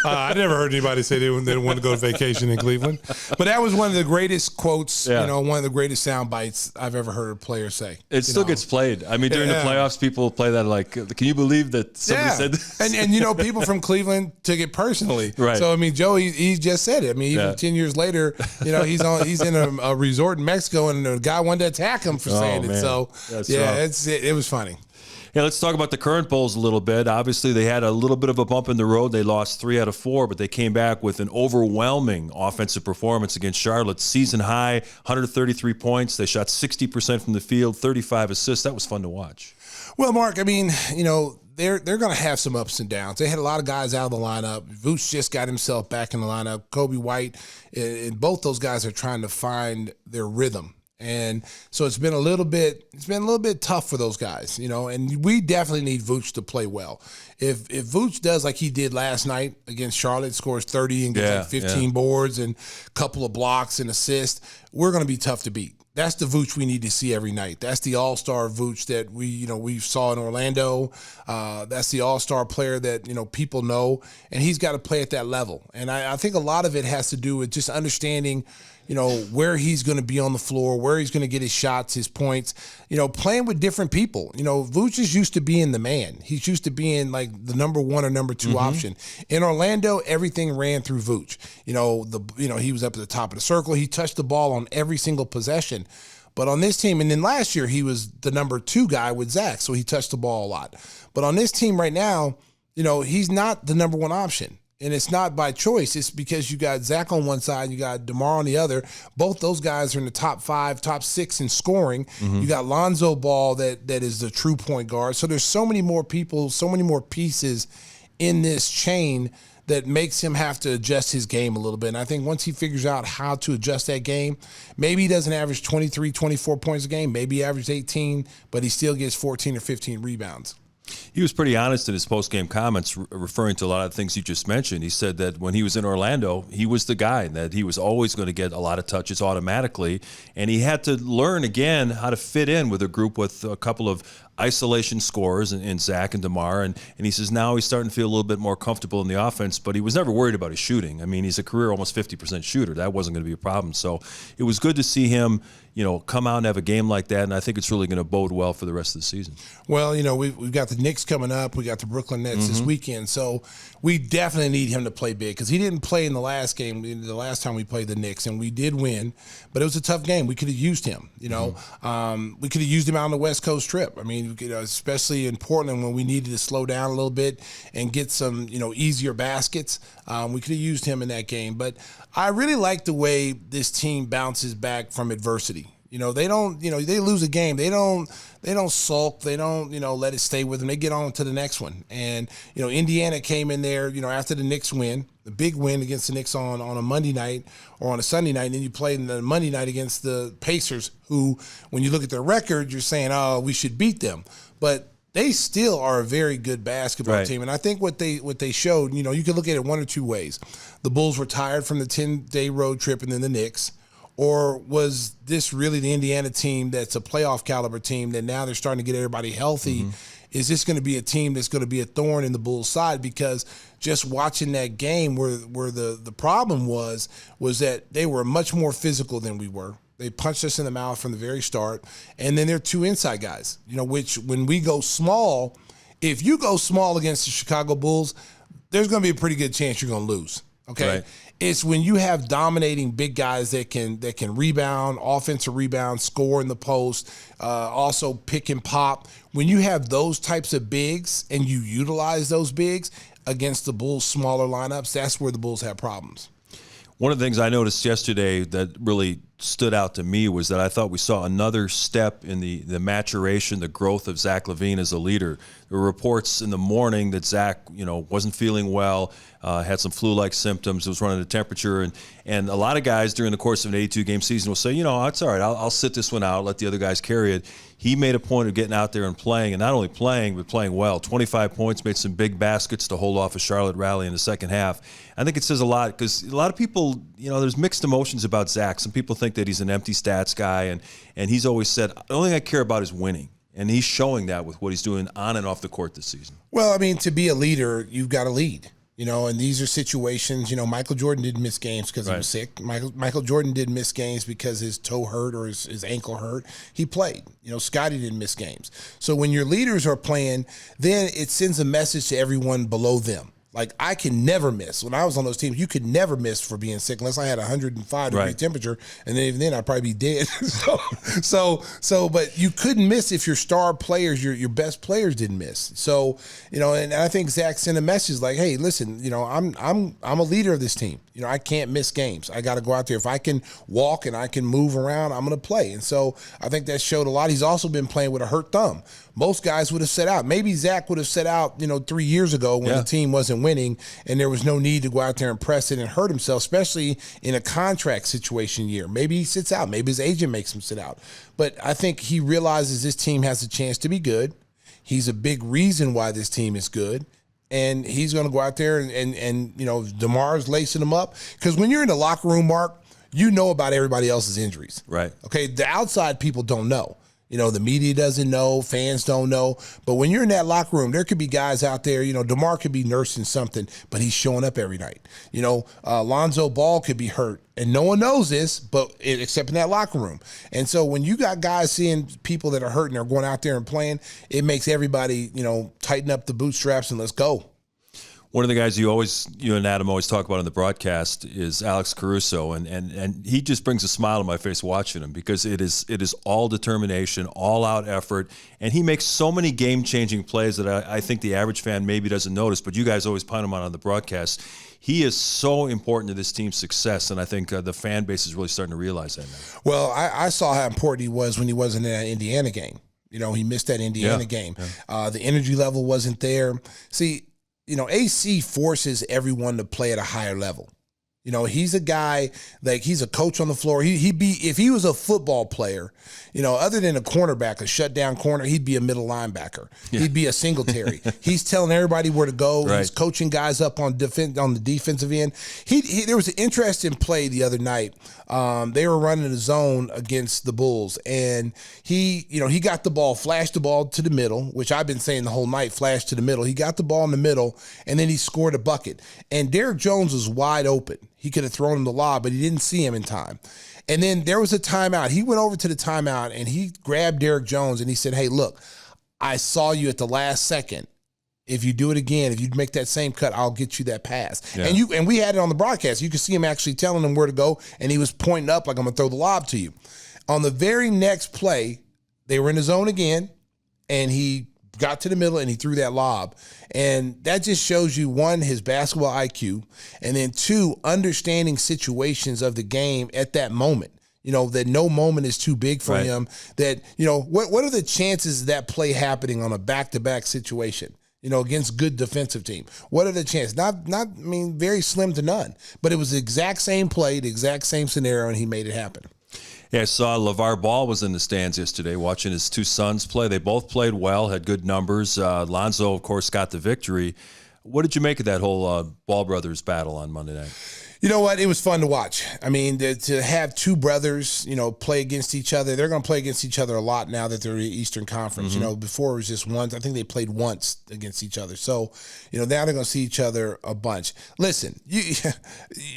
I never heard anybody say they didn't want to go to vacation in Cleveland. But that was one of the greatest quotes, one of the greatest sound bites I've ever heard a player say. It still gets played. I mean, during the playoffs, people play that like, can you believe that somebody said this? And people from Cleveland took it personally. Right. So, I mean, Joe, he just said it. I mean, even 10 years later, he's in a resort in Mexico, and the guy wanted to attack him for saying it. So, it was funny. Yeah, let's talk about the current Bulls a little bit. Obviously, they had a little bit of a bump in the road. They lost 3 out of 4, but they came back with an overwhelming offensive performance against Charlotte. Season high, 133 points. They shot 60% from the field, 35 assists. That was fun to watch. Well, Mark, I mean, they're going to have some ups and downs. They had a lot of guys out of the lineup. Vooch just got himself back in the lineup. Kobe White, and both those guys are trying to find their rhythm. And so it's been a little bit tough for those guys, and we definitely need Vooch to play well. If Vooch does like he did last night against Charlotte, scores 30 and gets 15 boards and a couple of blocks and assists, we're going to be tough to beat. That's the Vooch we need to see every night. That's the all-star Vooch that we saw in Orlando. That's the all-star player that, people know, and he's got to play at that level. And I think a lot of it has to do with just understanding, where he's going to be on the floor, where he's going to get his shots, his points, playing with different people. Vooch is used to being the man. He's used to being like the number 1 or number 2 option. In Orlando, everything ran through Vooch. He was up at the top of the circle. He touched the ball on every single possession. But on this team, and then last year he was the number 2 guy with Zach, so he touched the ball a lot. But on this team right now, he's not the number 1 option. And it's not by choice. It's because you got Zach on one side, you got DeMar on the other. Both those guys are in the top 5, top 6 in scoring. Mm-hmm. You got Lonzo Ball that is the true point guard. So there's so many more people, so many more pieces in this chain that makes him have to adjust his game a little bit. And I think once he figures out how to adjust that game, maybe he doesn't average 23, 24 points a game. Maybe he averages 18, but he still gets 14 or 15 rebounds. He was pretty honest in his post-game comments, referring to a lot of the things you just mentioned. He said that when he was in Orlando, he was the guy, that he was always going to get a lot of touches automatically, and he had to learn again how to fit in with a group with a couple of isolation scorers in Zach and DeMar, and he says now he's starting to feel a little bit more comfortable in the offense, but he was never worried about his shooting. I mean, he's a career almost 50% shooter. That wasn't going to be a problem. So it was good to see him, come out and have a game like that, and I think it's really going to bode well for the rest of the season. Well, we've got the Knicks coming up. We got the Brooklyn Nets this weekend, so we definitely need him to play big because he didn't play in the last game, the last time we played the Knicks, and we did win, but it was a tough game. We could have used him, we could have used him out on the West Coast trip. I mean, especially in Portland when we needed to slow down a little bit and get some, easier baskets. We could have used him in that game, but I really like the way this team bounces back from adversity. They don't, they lose a game. They don't sulk. They don't, let it stay with them. They get on to the next one. And, Indiana came in there, after the Knicks win, the big win against the Knicks on a Monday night or on a Sunday night. And then you played in the Monday night against the Pacers, who, when you look at their record, you're saying, oh, we should beat them. But they still are a very good basketball team. And I think what they showed, you can look at it one or two ways. The Bulls were tired from the 10-day road trip and then the Knicks. Or was this really the Indiana team that's a playoff caliber team that now they're starting to get everybody healthy? Mm-hmm. Is this going to be a team that's going to be a thorn in the Bulls' side? Because just watching that game where the problem was that they were much more physical than we were. They punched us in the mouth from the very start. And then they're 2 inside guys, which when we go small, if you go small against the Chicago Bulls, there's going to be a pretty good chance you're going to lose. Okay. Right. It's when you have dominating big guys that can rebound, offensive rebound, score in the post, also pick and pop. When you have those types of bigs and you utilize those bigs against the Bulls' smaller lineups, that's where the Bulls have problems. One of the things I noticed yesterday that really stood out to me was that I thought we saw another step in the maturation, the growth of Zach LaVine as a leader. There were reports in the morning that Zach, wasn't feeling well, had some flu-like symptoms, was running a temperature, and a lot of guys during the course of an 82-game season will say, it's all right, I'll sit this one out, let the other guys carry it. He made a point of getting out there and playing, and not only playing, but playing well. 25 points, made some big baskets to hold off a Charlotte rally in the second half. I think it says a lot because a lot of people, there's mixed emotions about Zach. Some people think that he's an empty stats guy, and he's always said, the only thing I care about is winning. And he's showing that with what he's doing on and off the court this season. Well, I mean, to be a leader, you've got to lead. And these are situations, Michael Jordan didn't miss games because he was sick. Michael Jordan didn't miss games because his toe hurt or his ankle hurt. He played. Scottie didn't miss games. So when your leaders are playing, then it sends a message to everyone below them. Like, I can never miss. When I was on those teams, you could never miss for being sick unless I had 105-degree temperature, and then even then I'd probably be dead. But you couldn't miss if your star players, your best players didn't miss. So, and I think Zach sent a message like, hey, listen, I'm a leader of this team. I can't miss games. I got to go out there. If I can walk and I can move around, I'm going to play. And so I think that showed a lot. He's also been playing with a hurt thumb. Most guys would have set out. Maybe Zach would have set out, 3 years ago when the team wasn't winning and there was no need to go out there and press it and hurt himself, especially in a contract situation year. Maybe he sits out. Maybe his agent makes him sit out. But I think he realizes this team has a chance to be good. He's a big reason why this team is good. And he's going to go out there and DeMar's lacing him up. Because when you're in the locker room, Mark, you know about everybody else's injuries. Right. Okay, the outside people don't know. The media doesn't know, fans don't know. But when you're in that locker room, there could be guys out there, DeMar could be nursing something, but he's showing up every night. Lonzo Ball could be hurt, and no one knows this, but except in that locker room. And so when you got guys seeing people that are hurting or going out there and playing, it makes everybody, tighten up the bootstraps and let's go. One of the guys you and Adam always talk about on the broadcast is Alex Caruso, and he just brings a smile on my face watching him because it is all determination, all out effort, and he makes so many game-changing plays that I think the average fan maybe doesn't notice, but you guys always point him on the broadcast. He is so important to this team's success, and I think the fan base is really starting to realize that now. Well, I saw how important he was when he wasn't in that Indiana game. He missed that Indiana game. Yeah. The energy level wasn't there. See, AC forces everyone to play at a higher level. He's a guy, like, he's a coach on the floor. If he was a football player, other than a cornerback, a shutdown corner, he'd be a middle linebacker. Yeah. He'd be a Singletary. He's telling everybody where to go. Right. He's coaching guys up on the defensive end. There was an interesting play the other night. They were running a zone against the Bulls, and he got the ball, flashed the ball to the middle, which I've been saying the whole night, flash to the middle. He got the ball in the middle, and then he scored a bucket. And Derrick Jones was wide open. He could have thrown him the lob, but he didn't see him in time. And then there was a timeout. He went over to the timeout, and he grabbed Derrick Jones, and he said, hey, look, I saw you at the last second. If you do it again, if you make that same cut, I'll get you that pass. Yeah. And we had it on the broadcast. You could see him actually telling him where to go, and he was pointing up like, I'm going to throw the lob to you. On the very next play, they were in the zone again, and he got to the middle, and he threw that lob. And that just shows you, one, his basketball IQ, and then two, understanding situations of the game at that moment. That no moment is too big for him. That, what are the chances of that play happening on a back-to-back situation? Against good defensive team. What are the chances? Very slim to none. But it was the exact same play, the exact same scenario, and he made it happen. Yeah, I saw LaVar Ball was in the stands yesterday watching his two sons play. They both played well, had good numbers. Lonzo, of course, got the victory. What did you make of that whole Ball brothers battle on Monday night? You know what? It was fun to watch. To have two brothers, play against each other. They're going to play against each other a lot now that they're in the Eastern Conference. Mm-hmm. Before it was just once. I think they played once against each other. So, now they're going to see each other a bunch. Listen, you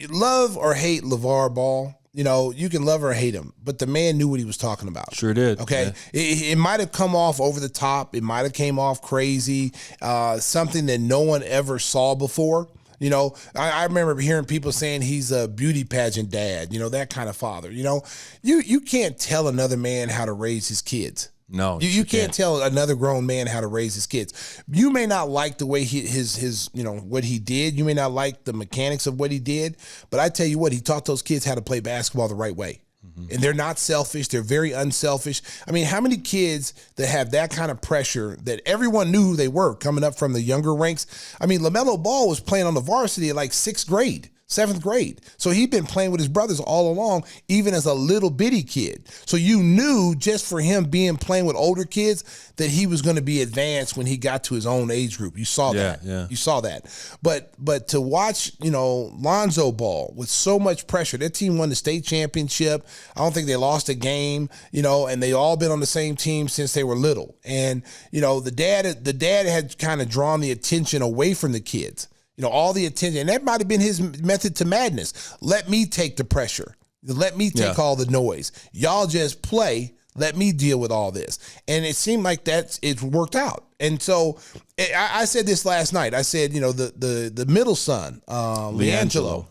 love or hate LaVar Ball. You can love or hate him, but the man knew what he was talking about. Sure did. Okay. Yeah. It might have come off over the top. It might have came off crazy, something that no one ever saw before. I remember hearing people saying he's a beauty pageant dad, that kind of father. You can't tell another man how to raise his kids. No, you can't tell another grown man how to raise his kids. You may not like the way his what he did. You may not like the mechanics of what he did, but I tell you what, he taught those kids how to play basketball the right way. Mm-hmm. And they're not selfish. They're very unselfish. How many kids that have that kind of pressure that everyone knew who they were coming up from the younger ranks? LaMelo Ball was playing on the varsity at like 6th grade. 7th grade. So he'd been playing with his brothers all along, even as a little bitty kid. So you knew just for him playing with older kids that he was going to be advanced when he got to his own age group. You saw that. Yeah. You saw that. But to watch, Lonzo Ball with so much pressure, their team won the state championship. I don't think they lost a game, and they all been on the same team since they were little. And, the dad had kind of drawn the attention away from the kids. All the attention. And that might have been his method to madness. Let me take the pressure. Let me take all the noise. Y'all just play. Let me deal with all this. And it seemed like it's worked out. And so I said this last night. I said, the middle son, LiAngelo,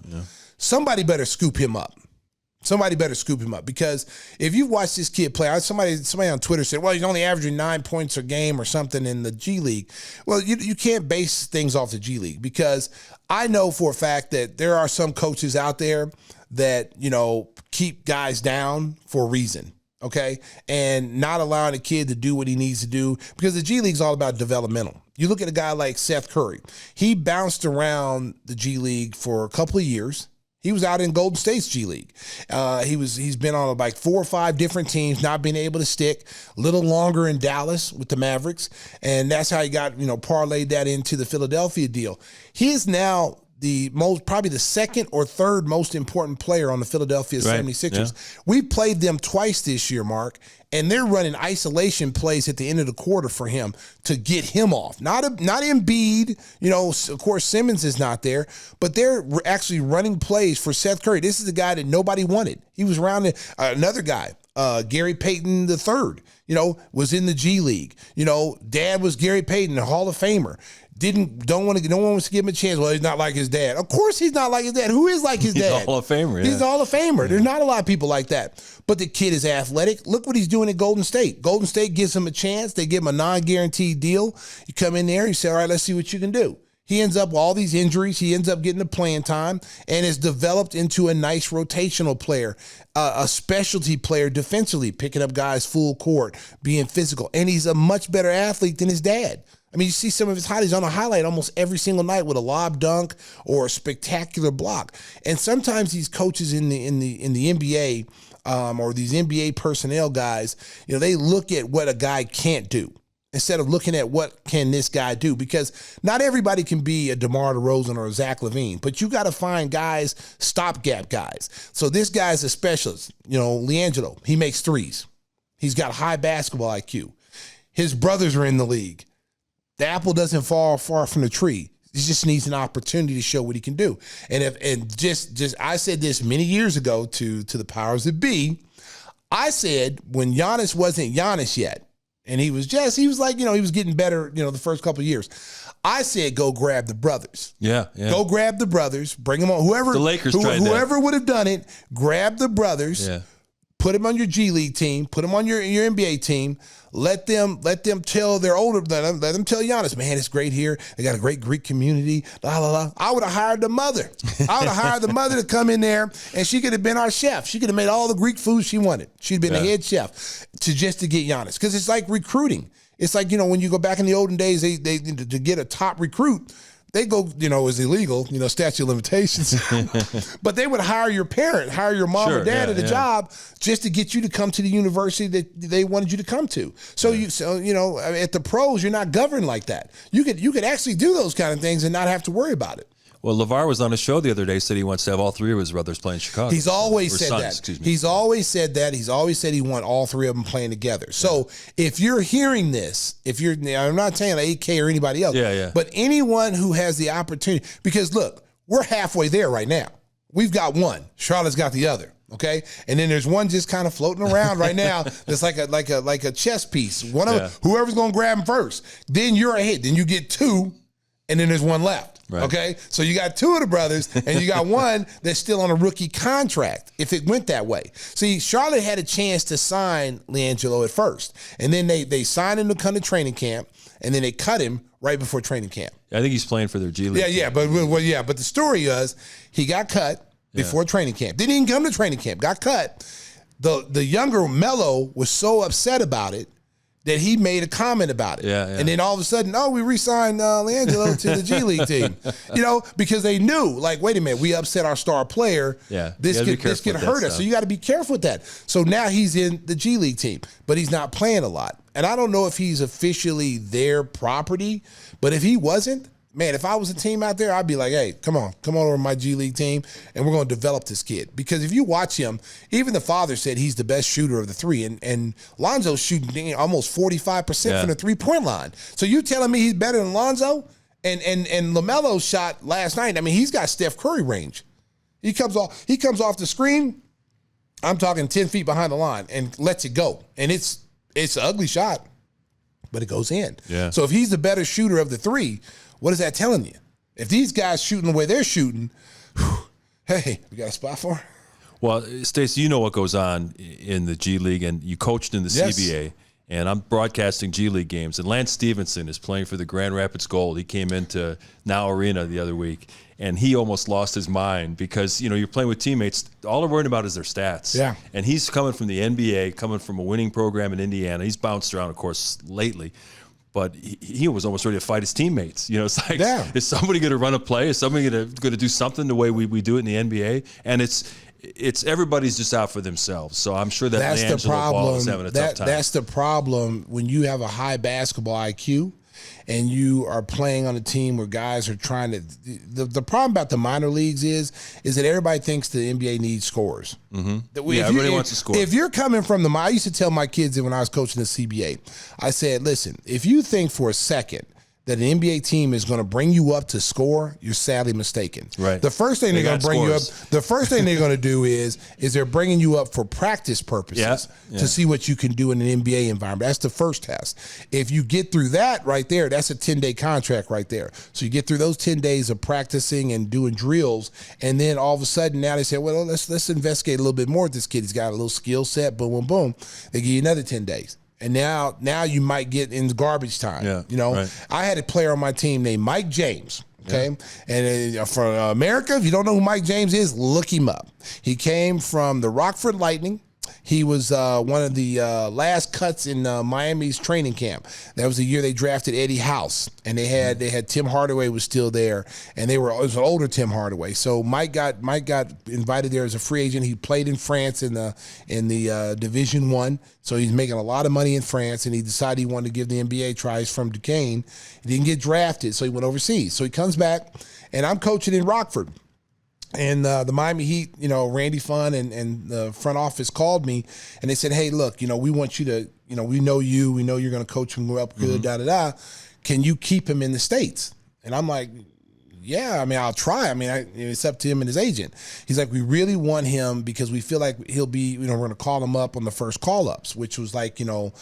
somebody better scoop him up. Somebody better scoop him up, because if you watch this kid play, somebody on Twitter said, well, he's only averaging 9 points a game or something in the G League. Well, you can't base things off the G League, because I know for a fact that there are some coaches out there that, keep guys down for a reason. Okay. And not allowing a kid to do what he needs to do, because the G League's all about developmental. You look at a guy like Seth Curry. He bounced around the G League for a couple of years. He was out in Golden State's G League. He's been on like 4 or 5 different teams, not being able to stick. A little longer in Dallas with the Mavericks, and that's how he got parlayed that into the Philadelphia deal. He is now probably the second or third most important player on the Philadelphia 76ers. Yeah. We played them twice this year, Mark, and they're running isolation plays at the end of the quarter for him to get him off. Not Embiid, of course Simmons is not there, but they're actually running plays for Seth Curry. This is the guy that nobody wanted. He was around another guy, Gary Payton III, was in the G League. Dad was Gary Payton, the Hall of Famer. No one wants to give him a chance. Well, he's not like his dad. Of course he's not like his dad. Who is like his dad? He's a Hall of Famer. He's a Hall of Famer. There's not a lot of people like that. But the kid is athletic. Look what he's doing at Golden State. Golden State gives him a chance. They give him a non-guaranteed deal. You come in there, you say, all right, let's see what you can do. He ends up with all these injuries. He ends up getting the playing time and is developed into a nice rotational player, a specialty player defensively, picking up guys full court, being physical. And he's a much better athlete than his dad. I mean, you see some of his highlights on a highlight almost every single night with a lob dunk or a spectacular block. And sometimes these coaches in the NBA or these NBA personnel guys, they look at what a guy can't do instead of looking at what can this guy do, because not everybody can be a DeMar DeRozan or a Zach LaVine, but you got to find guys, stopgap guys. So this guy's a specialist. LiAngelo, he makes threes. He's got high basketball IQ. His brothers are in the league. The apple doesn't fall far from the tree. He just needs an opportunity to show what he can do. And I said this many years ago to the powers that be. I said when Giannis wasn't Giannis yet, and he was like, he was getting better, the first couple of years. I said, go grab the brothers. Yeah. Go grab the brothers, bring them on. The Lakers tried that. Whoever would have done it, grab the brothers. Yeah. Put them on your G League team. Put them on your NBA team. Let them tell their older. Let them tell Giannis, man, it's great here. They got a great Greek community. La la la. I would have hired the mother. I would have hired the mother to come in there, and she could have been our chef. She could have made all the Greek food she wanted. She'd been the head chef to get Giannis, because it's like recruiting. It's like when you go back in the olden days, they to get a top recruit. They go, it's illegal, statute of limitations. But they would hire your parent, hire your mom or dad at a job just to get you to come to the university that they wanted you to come to. So at the pros, you're not governed like that. You could actually do those kind of things and not have to worry about it. Well, LaVar was on a show the other day, said he wants to have all three of his brothers play in Chicago. He's always said that. He's always said that. He's always said he wants all three of them playing together. So if you're hearing this, I'm not saying AK or anybody else, but anyone who has the opportunity, because look, we're halfway there right now. We've got one. Charlotte's got the other. Okay, and then there's one just kind of floating around right now. That's like a chess piece. Whoever's going to grab him first, then you're ahead. Then you get two, and then there's one left. Right. Okay, so you got two of the brothers, and you got one that's still on a rookie contract, if it went that way. See, Charlotte had a chance to sign LiAngelo at first, and then they signed him to come to training camp, and then they cut him right before training camp. I think he's playing for their G League. But the story is he got cut before training camp. Didn't even come to training camp, got cut. The younger Melo was so upset about it that he made a comment about it. And then all of a sudden, we re-signed LiAngelo to the G League team. Because they knew, like, wait a minute, we upset our star player. This could hurt us. So you got to be careful with that. So now he's in the G League team, but he's not playing a lot. And I don't know if he's officially their property, but if he wasn't, man, if I was a team out there, I'd be like, hey, come on over to my G League team, and we're going to develop this kid. Because if you watch him, even the father said he's the best shooter of the three, and Lonzo's shooting almost 45% from the three-point line. So you telling me he's better than Lonzo? And LaMelo shot last night. I mean, he's got Steph Curry range. He comes off the screen, I'm talking 10 feet behind the line, and lets it go. And it's an ugly shot, but it goes in. So if he's the better shooter of the three, what is that telling you? If these guys shooting the way they're shooting, hey, we got a spot for him? Well, Stacey, you know what goes on in the G League, and you coached in the CBA, and I'm broadcasting G League games, and Lance Stevenson is playing for the Grand Rapids Gold. He came into Now Arena the other week, and he almost lost his mind because, you're playing with teammates. All they're worried about is their stats. And he's coming from the NBA, coming from a winning program in Indiana. He's bounced around, of course, lately. But he was almost ready to fight his teammates. It's like, is somebody going to run a play? Is somebody going to do something the way we do it in the NBA? And it's everybody's just out for themselves. So I'm sure that LiAngelo Ball is having a tough time. That's the problem when you have a high basketball IQ and you are playing on a team where guys are trying to the problem about the minor leagues is that everybody thinks the NBA needs scorers. Everybody wants to score. If you're coming from I used to tell my kids that when I was coaching the CBA, I said, listen, if you think for a second that an NBA team is going to bring you up to score, you're sadly mistaken. Right. The first thing they're going to bring you up, the first thing they're going to do is they're bringing you up for practice purposes to see what you can do in an NBA environment. That's the first test. If you get through that right there, that's a 10-day contract right there. So you get through those 10 days of practicing and doing drills, and then all of a sudden now they say, well, let's investigate a little bit more with this kid. He's got a little skill set, boom, boom, boom. They give you another 10 days. And now you might get in garbage time. Yeah, you know, right. I had a player on my team named Mike James. Okay. Yeah. And for America, if you don't know who Mike James is, look him up. He came from the Rockford Lightning. He was one of the last cuts in Miami's training camp. That was the year they drafted Eddie House, and they had Tim Hardaway was still there, and it was an older Tim Hardaway. So Mike got invited there as a free agent. He played in France in the Division I, so he's making a lot of money in France, and he decided he wanted to give the NBA tries from Duquesne. He didn't get drafted, so he went overseas. So he comes back, and I'm coaching in Rockford. And the Miami Heat, you know, Randy Funn and the front office called me, and they said, hey, look, you know, we want you to, you know, we know you're going to coach him up good, da-da-da. Can you keep him in the States? And I'm like, yeah, I mean, I'll try. I mean, it's up to him and his agent. He's like, we really want him because we feel like he'll be, you know, we're going to call him up on the first call-ups, which was like, you know,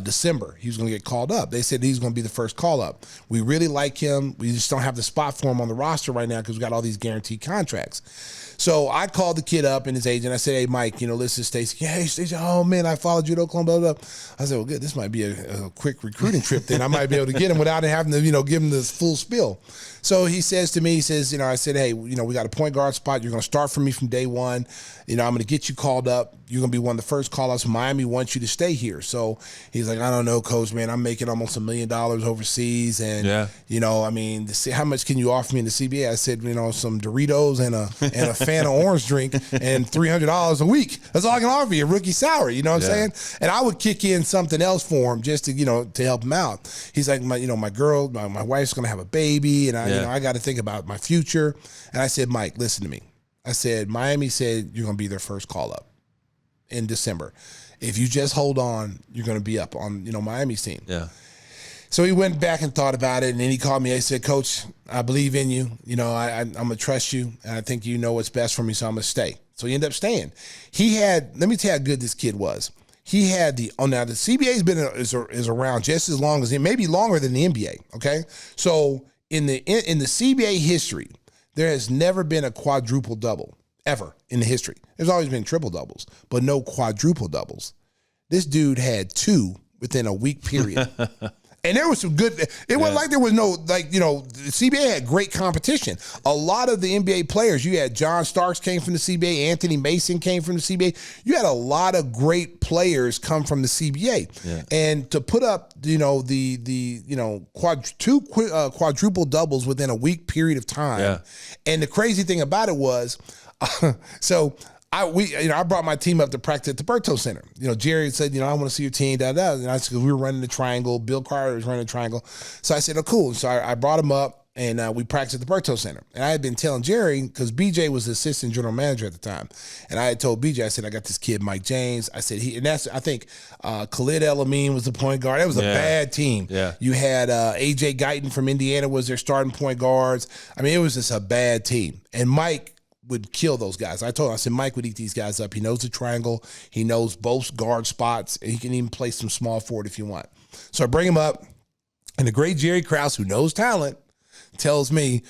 December. He was going to get called up. They said he's going to be the first call-up. We really like him. We just don't have the spot for him on the roster right now because we got all these guaranteed contracts. So I called the kid up and his agent. I said, hey, Mike, you know, listen, Stacey. Hey, Stacey, oh, man, I followed you to Oklahoma, blah, blah. I said, well, good. This might be a quick recruiting trip then. I might be able to get him without having to, you know, give him this full spill. So he says to me, he says, you know, I said, hey, you know, we got a point guard spot. You're going to start for me from day one. You know, I'm going to get you called up. You're going to be one of the first call-ups. Miami wants you to stay here. So he's like, I don't know, Coach, man. I'm making almost $1 million overseas. And, you know, I mean, how much can you offer me in the CBA? I said, you know, some Doritos and a Fanta orange drink and $300 a week. That's all I can offer you, rookie salary. You know what I'm saying? And I would kick in something else for him just to, you know, to help him out. He's like, my wife's going to have a baby, and I got to think about my future. And I said, Mike, listen to me. I said, Miami said you're going to be their first call-up in December. If you just hold on, you're going to be up on, you know, Miami's team. Yeah. So he went back and thought about it, and then he called me. I said, Coach, I believe in you. You know, I'm going to trust you, and I think you know what's best for me, so I'm going to stay. So he ended up staying. Let me tell you how good this kid was. He had now the CBA is around just as long as it, maybe longer than the NBA, okay? So in the CBA history, there has never been a quadruple double ever in the history. There's always been triple doubles, but no quadruple doubles. This dude had 2 within a week period. And there was some good, it wasn't like there was no, like, you know, the CBA had great competition. A lot of the NBA players, you had John Starks came from the CBA, Anthony Mason came from the CBA. You had a lot of great players come from the CBA. Yeah. And to put up, you know, quadruple doubles within a week period of time. Yeah. And the crazy thing about it was, I brought my team up to practice at the Berto Center. You know, Jerry said, you know, I want to see your team, da-da. And I said, we were running the triangle. Bill Carter was running the triangle. So I said, oh, cool. So I brought him up, and we practiced at the Berto Center. And I had been telling Jerry, because BJ was the assistant general manager at the time. And I had told BJ, I said, I got this kid, Mike James. I said, I think Khalid El-Amin was the point guard. That was a bad team. Yeah. You had A.J. Guyton from Indiana was their starting point guards. I mean, it was just a bad team. And Mike would kill those guys. I said, Mike would eat these guys up. He knows the triangle. He knows both guard spots, and he can even play some small forward if you want. So I bring him up, and the great Jerry Krause, who knows talent, tells me,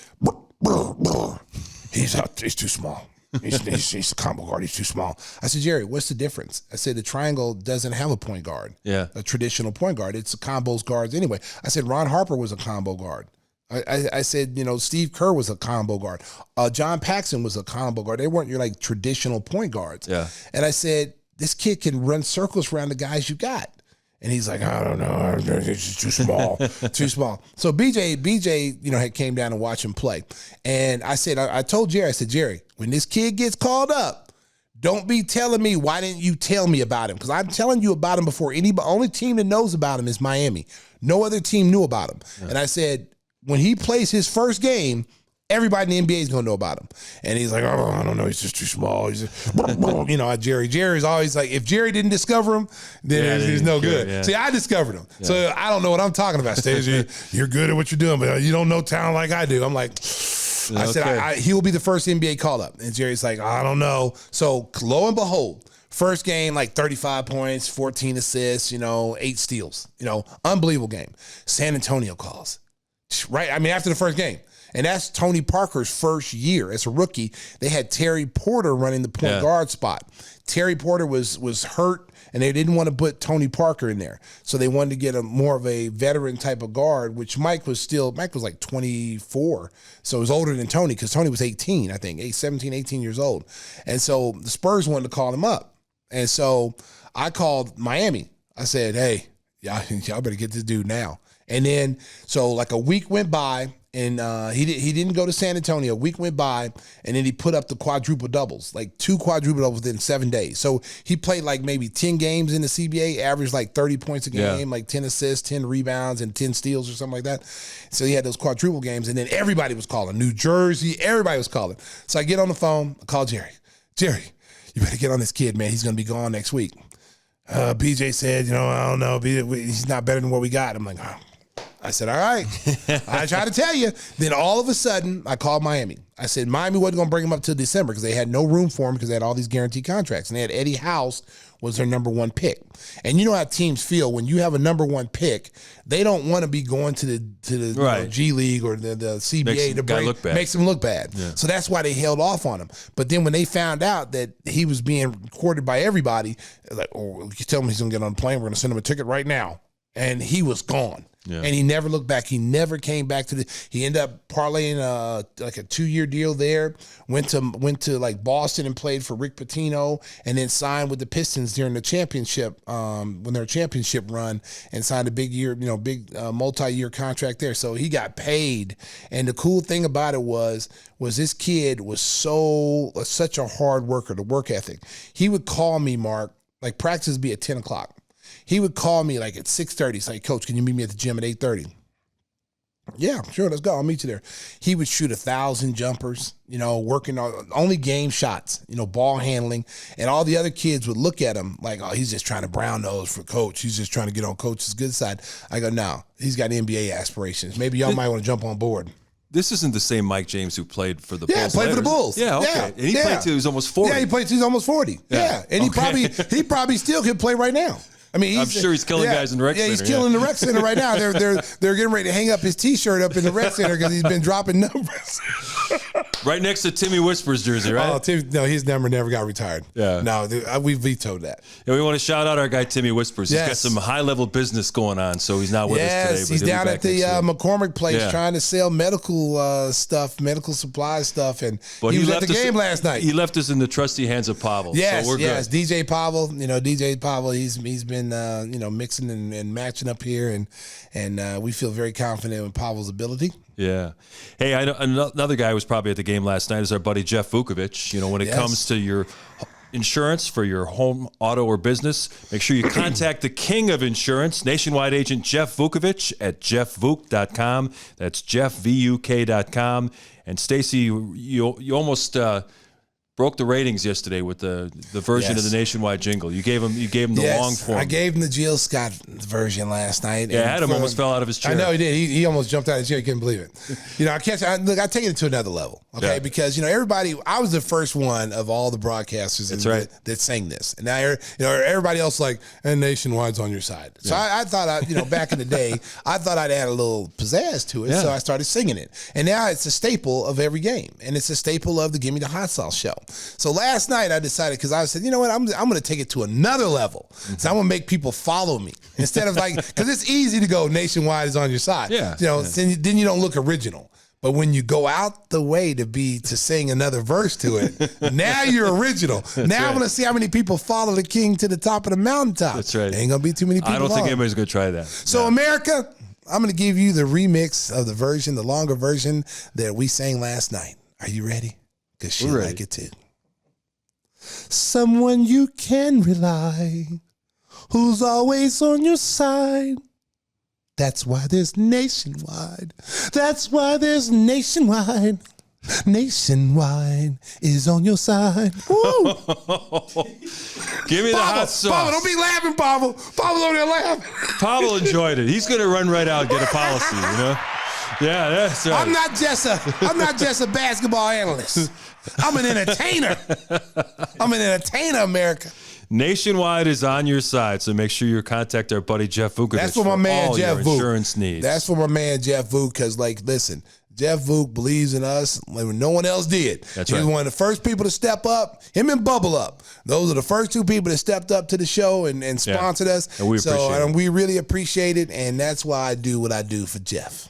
he's too small. He's a combo guard. He's too small. I said, Jerry, what's the difference? I said, the triangle doesn't have a point guard. Yeah. A traditional point guard. It's a combos guards anyway. I said, Ron Harper was a combo guard. I said, you know, Steve Kerr was a combo guard. John Paxson was a combo guard. They weren't your like traditional point guards. Yeah. And I said, this kid can run circles around the guys you got. And he's like, I don't know, it's too small, too small. So BJ, you know, had came down and watched him play. And I said, I told Jerry, I said, Jerry, when this kid gets called up, don't be telling me, why didn't you tell me about him? Because I'm telling you about him before anybody. Only team that knows about him is Miami. No other team knew about him. Yeah. And I said, when he plays his first game, Everybody in the NBA is going to know about him. And he's like, oh, I don't know. He's just too small. He's just, you know, Jerry's always like, if Jerry didn't discover him, then he's no good. Yeah. See, I discovered him. Yeah. So I don't know what I'm talking about, Stacey. You're good at what you're doing, but you don't know talent like I do. I'm like, I said, he will be the first NBA call-up. And Jerry's like, I don't know. So lo and behold, first game, like 35 points, 14 assists, you know, 8 steals. You know, unbelievable game. San Antonio calls. Right? I mean, after the first game. And that's Tony Parker's first year as a rookie. They had Terry Porter running the point guard spot. Terry Porter was hurt, and they didn't want to put Tony Parker in there. So they wanted to get a more of a veteran type of guard, which Mike was like 24. So he was older than Tony because Tony was 18, I think, 17, 18 years old. And so the Spurs wanted to call him up. And so I called Miami. I said, hey, y'all better get this dude now. And then, so like a week went by, and he didn't go to San Antonio. A week went by, and then he put up the quadruple doubles, like 2 quadruple doubles within 7 days. So he played like maybe 10 games in the CBA, averaged like 30 points a game, like 10 assists, 10 rebounds, and 10 steals or something like that. So he had those quadruple games, and then everybody was calling. New Jersey, everybody was calling. So I get on the phone, I call Jerry. Jerry, you better get on this kid, man. He's going to be gone next week. BJ said, you know, I don't know. He's not better than what we got. I'm like, oh. I said, all right. I tried to tell you. Then all of a sudden, I called Miami. I said, Miami wasn't going to bring him up till December because they had no room for him because they had all these guaranteed contracts. And they had Eddie House was their number 1 pick. And you know how teams feel when you have a number 1 pick, they don't want to be going to the you know, G League or the CBA makes them look bad. Yeah. So that's why they held off on him. But then when they found out that he was being courted by everybody, like, oh, you tell him he's going to get on a plane, we're going to send him a ticket right now. And he was gone. Yeah. And he never looked back. He never came back to he ended up parlaying like a 2-year deal there. Went to like Boston and played for Rick Pitino, and then signed with the Pistons during the championship, when their championship run, and signed a big multi-year contract there. So he got paid. And the cool thing about it was this kid was such a hard worker, the work ethic. He would call me, Mark, like practice would be at 10 o'clock. He would call me like at 6:30. He's like, Coach, can you meet me at the gym at 8:30? Yeah, sure, let's go. I'll meet you there. He would shoot 1,000 jumpers, you know, working on only game shots, you know, ball handling. And all the other kids would look at him like, oh, he's just trying to brown nose for Coach. He's just trying to get on Coach's good side. I go, no, he's got NBA aspirations. Maybe y'all might want to jump on board. This isn't the same Mike James who played for the Bulls. Yeah, played for the Bulls. Yeah, okay. Yeah, and he played till he was almost 40. Yeah, he played till he was almost 40. Yeah. And he probably still could play right now. I mean, I'm sure he's killing guys in the rec center. Yeah, he's killing the rec center right now. They're getting ready to hang up his T-shirt up in the rec center because he's been dropping numbers. Right next to Timmy Whisper's jersey, right? Oh, no, his number never got retired. Yeah, no, we vetoed that. Yeah, we want to shout out our guy Timmy Whispers. He's got some high-level business going on, so he's not with us today. But he's down at the McCormick place trying to sell medical stuff, medical supply stuff, and he was at the game last night. He left us in the trusty hands of Pavel. Yes, so we're good. DJ Pavel. You know, DJ Pavel. He's been mixing and matching up here, and we feel very confident in Pavel's ability. Yeah. Hey, I know another guy who was probably at the game last night is our buddy Jeff Vukovic. You know, when it comes to your insurance for your home, auto, or business, make sure you contact the king of insurance, nationwide agent Jeff Vukovic at jeffvuk.com. That's jeffvuk.com. And Stacey, you almost broke the ratings yesterday with the version of the nationwide jingle. You gave him the long form. I gave him the Jill Scott version last night. Yeah, Adam almost fell out of his chair. I know he did. He almost jumped out of his chair. He couldn't believe it. You know, I take it to another level. Okay, because everybody. I was the first one of all the broadcasters that sang this, and now everybody else like, and Nationwide's on your side. So I thought back in the day, I thought I'd add a little pizzazz to it. So I started singing it, and now it's a staple of every game, and it's a staple of the Gimme The Hot Sauce show. So last night I decided, because I said, you know what, I'm going to take it to another level. So I'm going to make people follow me instead of because it's easy to go Nationwide is on your side. Yeah. Then you don't look original. But when you go out the way to sing another verse to it, now you're original. I'm going to see how many people follow the king to the top of the mountaintop. That's right. Ain't going to be too many people. I don't think anybody's going to try that. So America, I'm going to give you the remix of the longer version that we sang last night. Are you ready? Because she'll like it too. Someone you can rely, who's always on your side. That's why there's Nationwide. That's why there's Nationwide. Nationwide is on your side. Woo! Give me the hot sauce. Pavel, don't be laughing, Pavel. Pavel's over there laughing. Pavel enjoyed it. He's going to run right out and get a policy, you know? Yeah, that's right. I'm not just a basketball analyst. I'm an entertainer. I'm an entertainer, America. Nationwide is on your side, so make sure you contact our buddy Jeff Vukovic. That's for my man Jeff Vuk. Insurance needs. That's for my man Jeff Vuk, because, like, listen, Jeff Vuk believes in us when no one else did. That's He right. was one of the first people to step up. Him and Bubble Up. Those are the first two people that stepped up to the show and sponsored us. And we appreciate it. We really appreciate it, and that's why I do what I do for Jeff.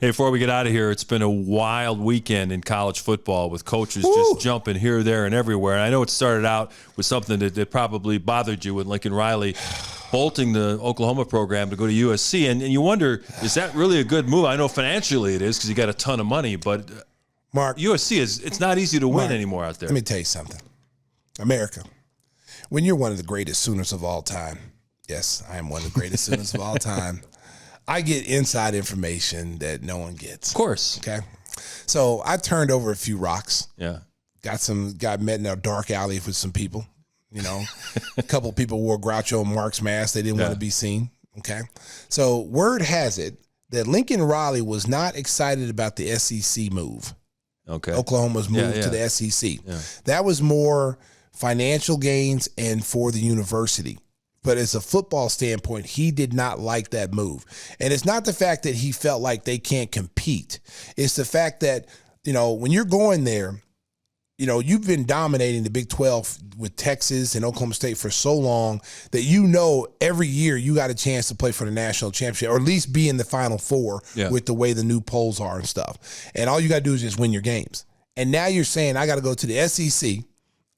Hey, before we get out of here, it's been a wild weekend in college football with coaches just jumping here, there, and everywhere. And I know it started out with something that probably bothered you with Lincoln Riley bolting the Oklahoma program to go to USC. And you wonder, is that really a good move? I know financially it is because you got a ton of money, but Mark, USC it's not easy to win anymore out there. Let me tell you something. America, when you're one of the greatest Sooners of all time, yes, I am one of the greatest Sooners of all time, I get inside information that no one gets. Of course. Okay. So I turned over a few rocks. Yeah. Got met in a dark alley with some people. You know, a couple of people wore Groucho Marx masks. They didn't want to be seen. Okay. So word has it that Lincoln Riley was not excited about the SEC move. Okay. Oklahoma's move to the SEC. Yeah. That was more financial gains and for the university. But as a football standpoint, he did not like that move. And it's not the fact that he felt like they can't compete. It's the fact that, you know, when you're going there, you know, you've been dominating the Big 12 with Texas and Oklahoma State for so long that, you know, every year you got a chance to play for the national championship or at least be in the Final Four with the way the new polls are and stuff. And all you got to do is just win your games. And now you're saying, I got to go to the SEC.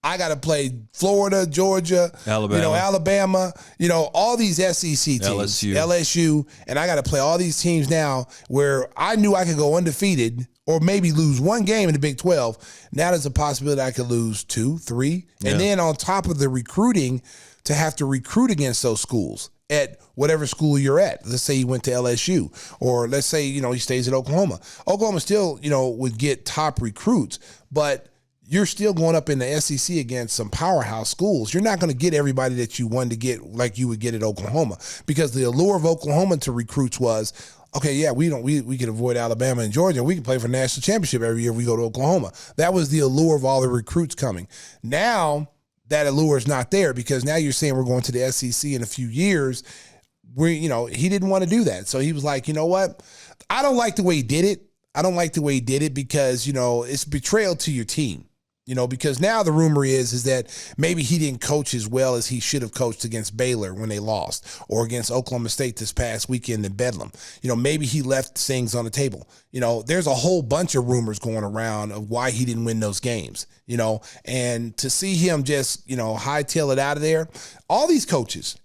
I got to play Florida, Georgia, Alabama, all these SEC teams, LSU, and I got to play all these teams now where I knew I could go undefeated or maybe lose one game in the Big 12. Now there's a possibility I could lose 2, 3, and then on top of the recruiting, to have to recruit against those schools at whatever school you're at. Let's say he went to LSU, or let's say, he stays at Oklahoma. Oklahoma still, would get top recruits, but you're still going up in the SEC against some powerhouse schools. You're not going to get everybody that you wanted to get like you would get at Oklahoma, because the allure of Oklahoma to recruits was, okay, yeah, we can avoid Alabama and Georgia. We can play for national championship every year we go to Oklahoma. That was the allure of all the recruits coming. Now that allure is not there, because now you're saying we're going to the SEC in a few years. He didn't want to do that. So he was like, you know what? I don't like the way he did it. Because, it's betrayal to your team. Because now the rumor is that maybe he didn't coach as well as he should have coached against Baylor when they lost, or against Oklahoma State this past weekend in Bedlam. maybe he left things on the table. There's a whole bunch of rumors going around of why he didn't win those games, and to see him just, hightail it out of there. All these coaches,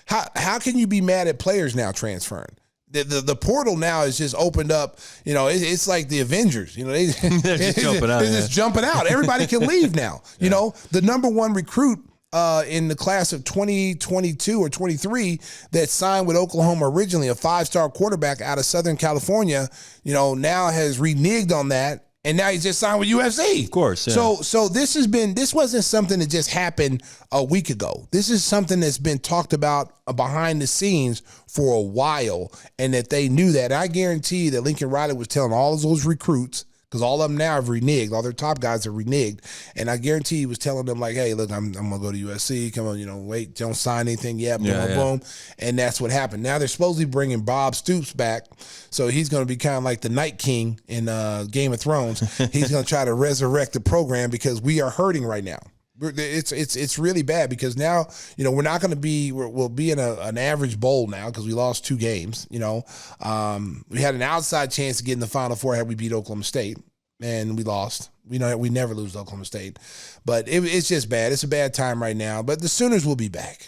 how can you be mad at players now transferring? The portal now is just opened up. It's like the Avengers. They're just jumping out. Everybody can leave now. The number one recruit in the class of 2022 or 23 that signed with Oklahoma originally, a 5-star quarterback out of Southern California, now has reneged on that. And now he's just signed with UFC. Of course. Yeah. So this wasn't something that just happened a week ago. This is something that's been talked about behind the scenes for a while, and that they knew that. And I guarantee you that Lincoln Riley was telling all of those recruits, because all of them now have reneged. All their top guys have reneged. And I guarantee he was telling them, like, hey, look, I'm going to go to USC. Come on, wait, don't sign anything yet. Boom. And that's what happened. Now they're supposedly bringing Bob Stoops back. So he's going to be kind of like the Night King in Game of Thrones. He's going to try to resurrect the program, because we are hurting right now. It's really bad, because now, we're not going to be, we'll be in an average bowl now, because we lost 2 games. We had an outside chance to get in the Final Four had we beat Oklahoma State, and we lost. We never lose to Oklahoma State, but it's just bad. It's a bad time right now, but the Sooners will be back.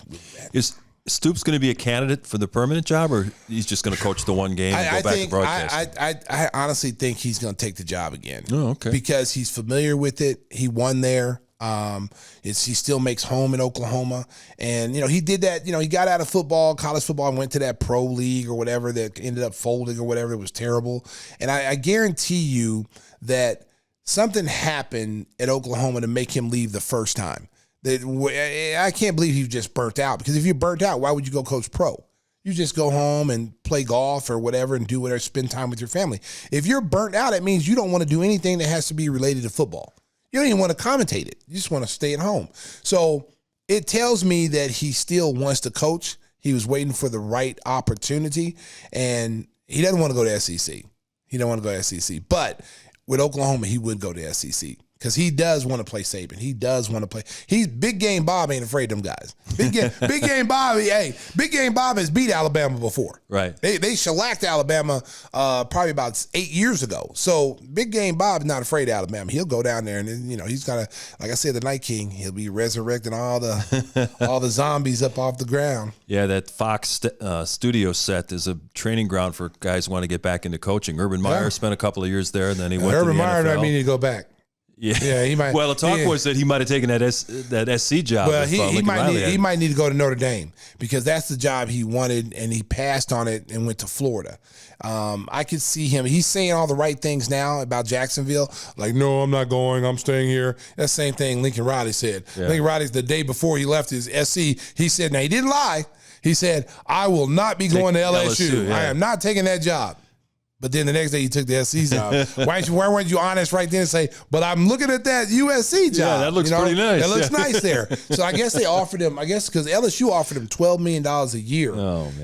Is Stoops going to be a candidate for the permanent job, or he's just going to coach the one game and go back to broadcast? I honestly think he's going to take the job again. Oh, okay. Because he's familiar with it. He won there. He still makes home in Oklahoma, and he did that. He got out of football, college football, and went to that pro league or whatever that ended up folding or whatever. It was terrible, and I guarantee you that something happened at Oklahoma to make him leave the first time. I can't believe he just burnt out, because if you're burnt out, why would you go coach pro? You just go home and play golf or whatever and do whatever, spend time with your family. If you're burnt out, it means you don't want to do anything that has to be related to football. You don't even want to commentate it. You just want to stay at home. So it tells me that he still wants to coach. He was waiting for the right opportunity, and he doesn't want to go to SEC. He don't want to go to SEC. But with Oklahoma, he would go to SEC. Because he does want to play Saban. He does want to play. He's Big Game Bob ain't afraid of them guys. Big Game Bob, Big Game Bob has beat Alabama before. Right. They shellacked Alabama probably about 8 years ago. So Big Game Bob is not afraid of Alabama. He'll go down there and he's gonna, like I said, the Night King. He'll be resurrecting all the zombies up off the ground. Yeah, that Fox studio set is a training ground for guys who want to get back into coaching. Urban Meyer spent a couple of years there, and then he went to the NFL. Urban Meyer doesn't mean to go back. Yeah, he might. Well, the talk was that he might have taken that SC job. Well, he might need to go to Notre Dame, because that's the job he wanted, and he passed on it and went to Florida. I could see him. He's saying all the right things now about Jacksonville. Like, no, I'm not going. I'm staying here. That same thing Lincoln Riley said. Yeah. Lincoln Riley, the day before he left his SC, he said, now he didn't lie. He said, I will not be going to LSU. I am not taking that job. But then the next day he took the SC job. Why weren't you honest right then and say, but I'm looking at that USC job. Yeah, that looks pretty nice. That looks nice there. So I guess they offered him, because LSU offered him $12 million a year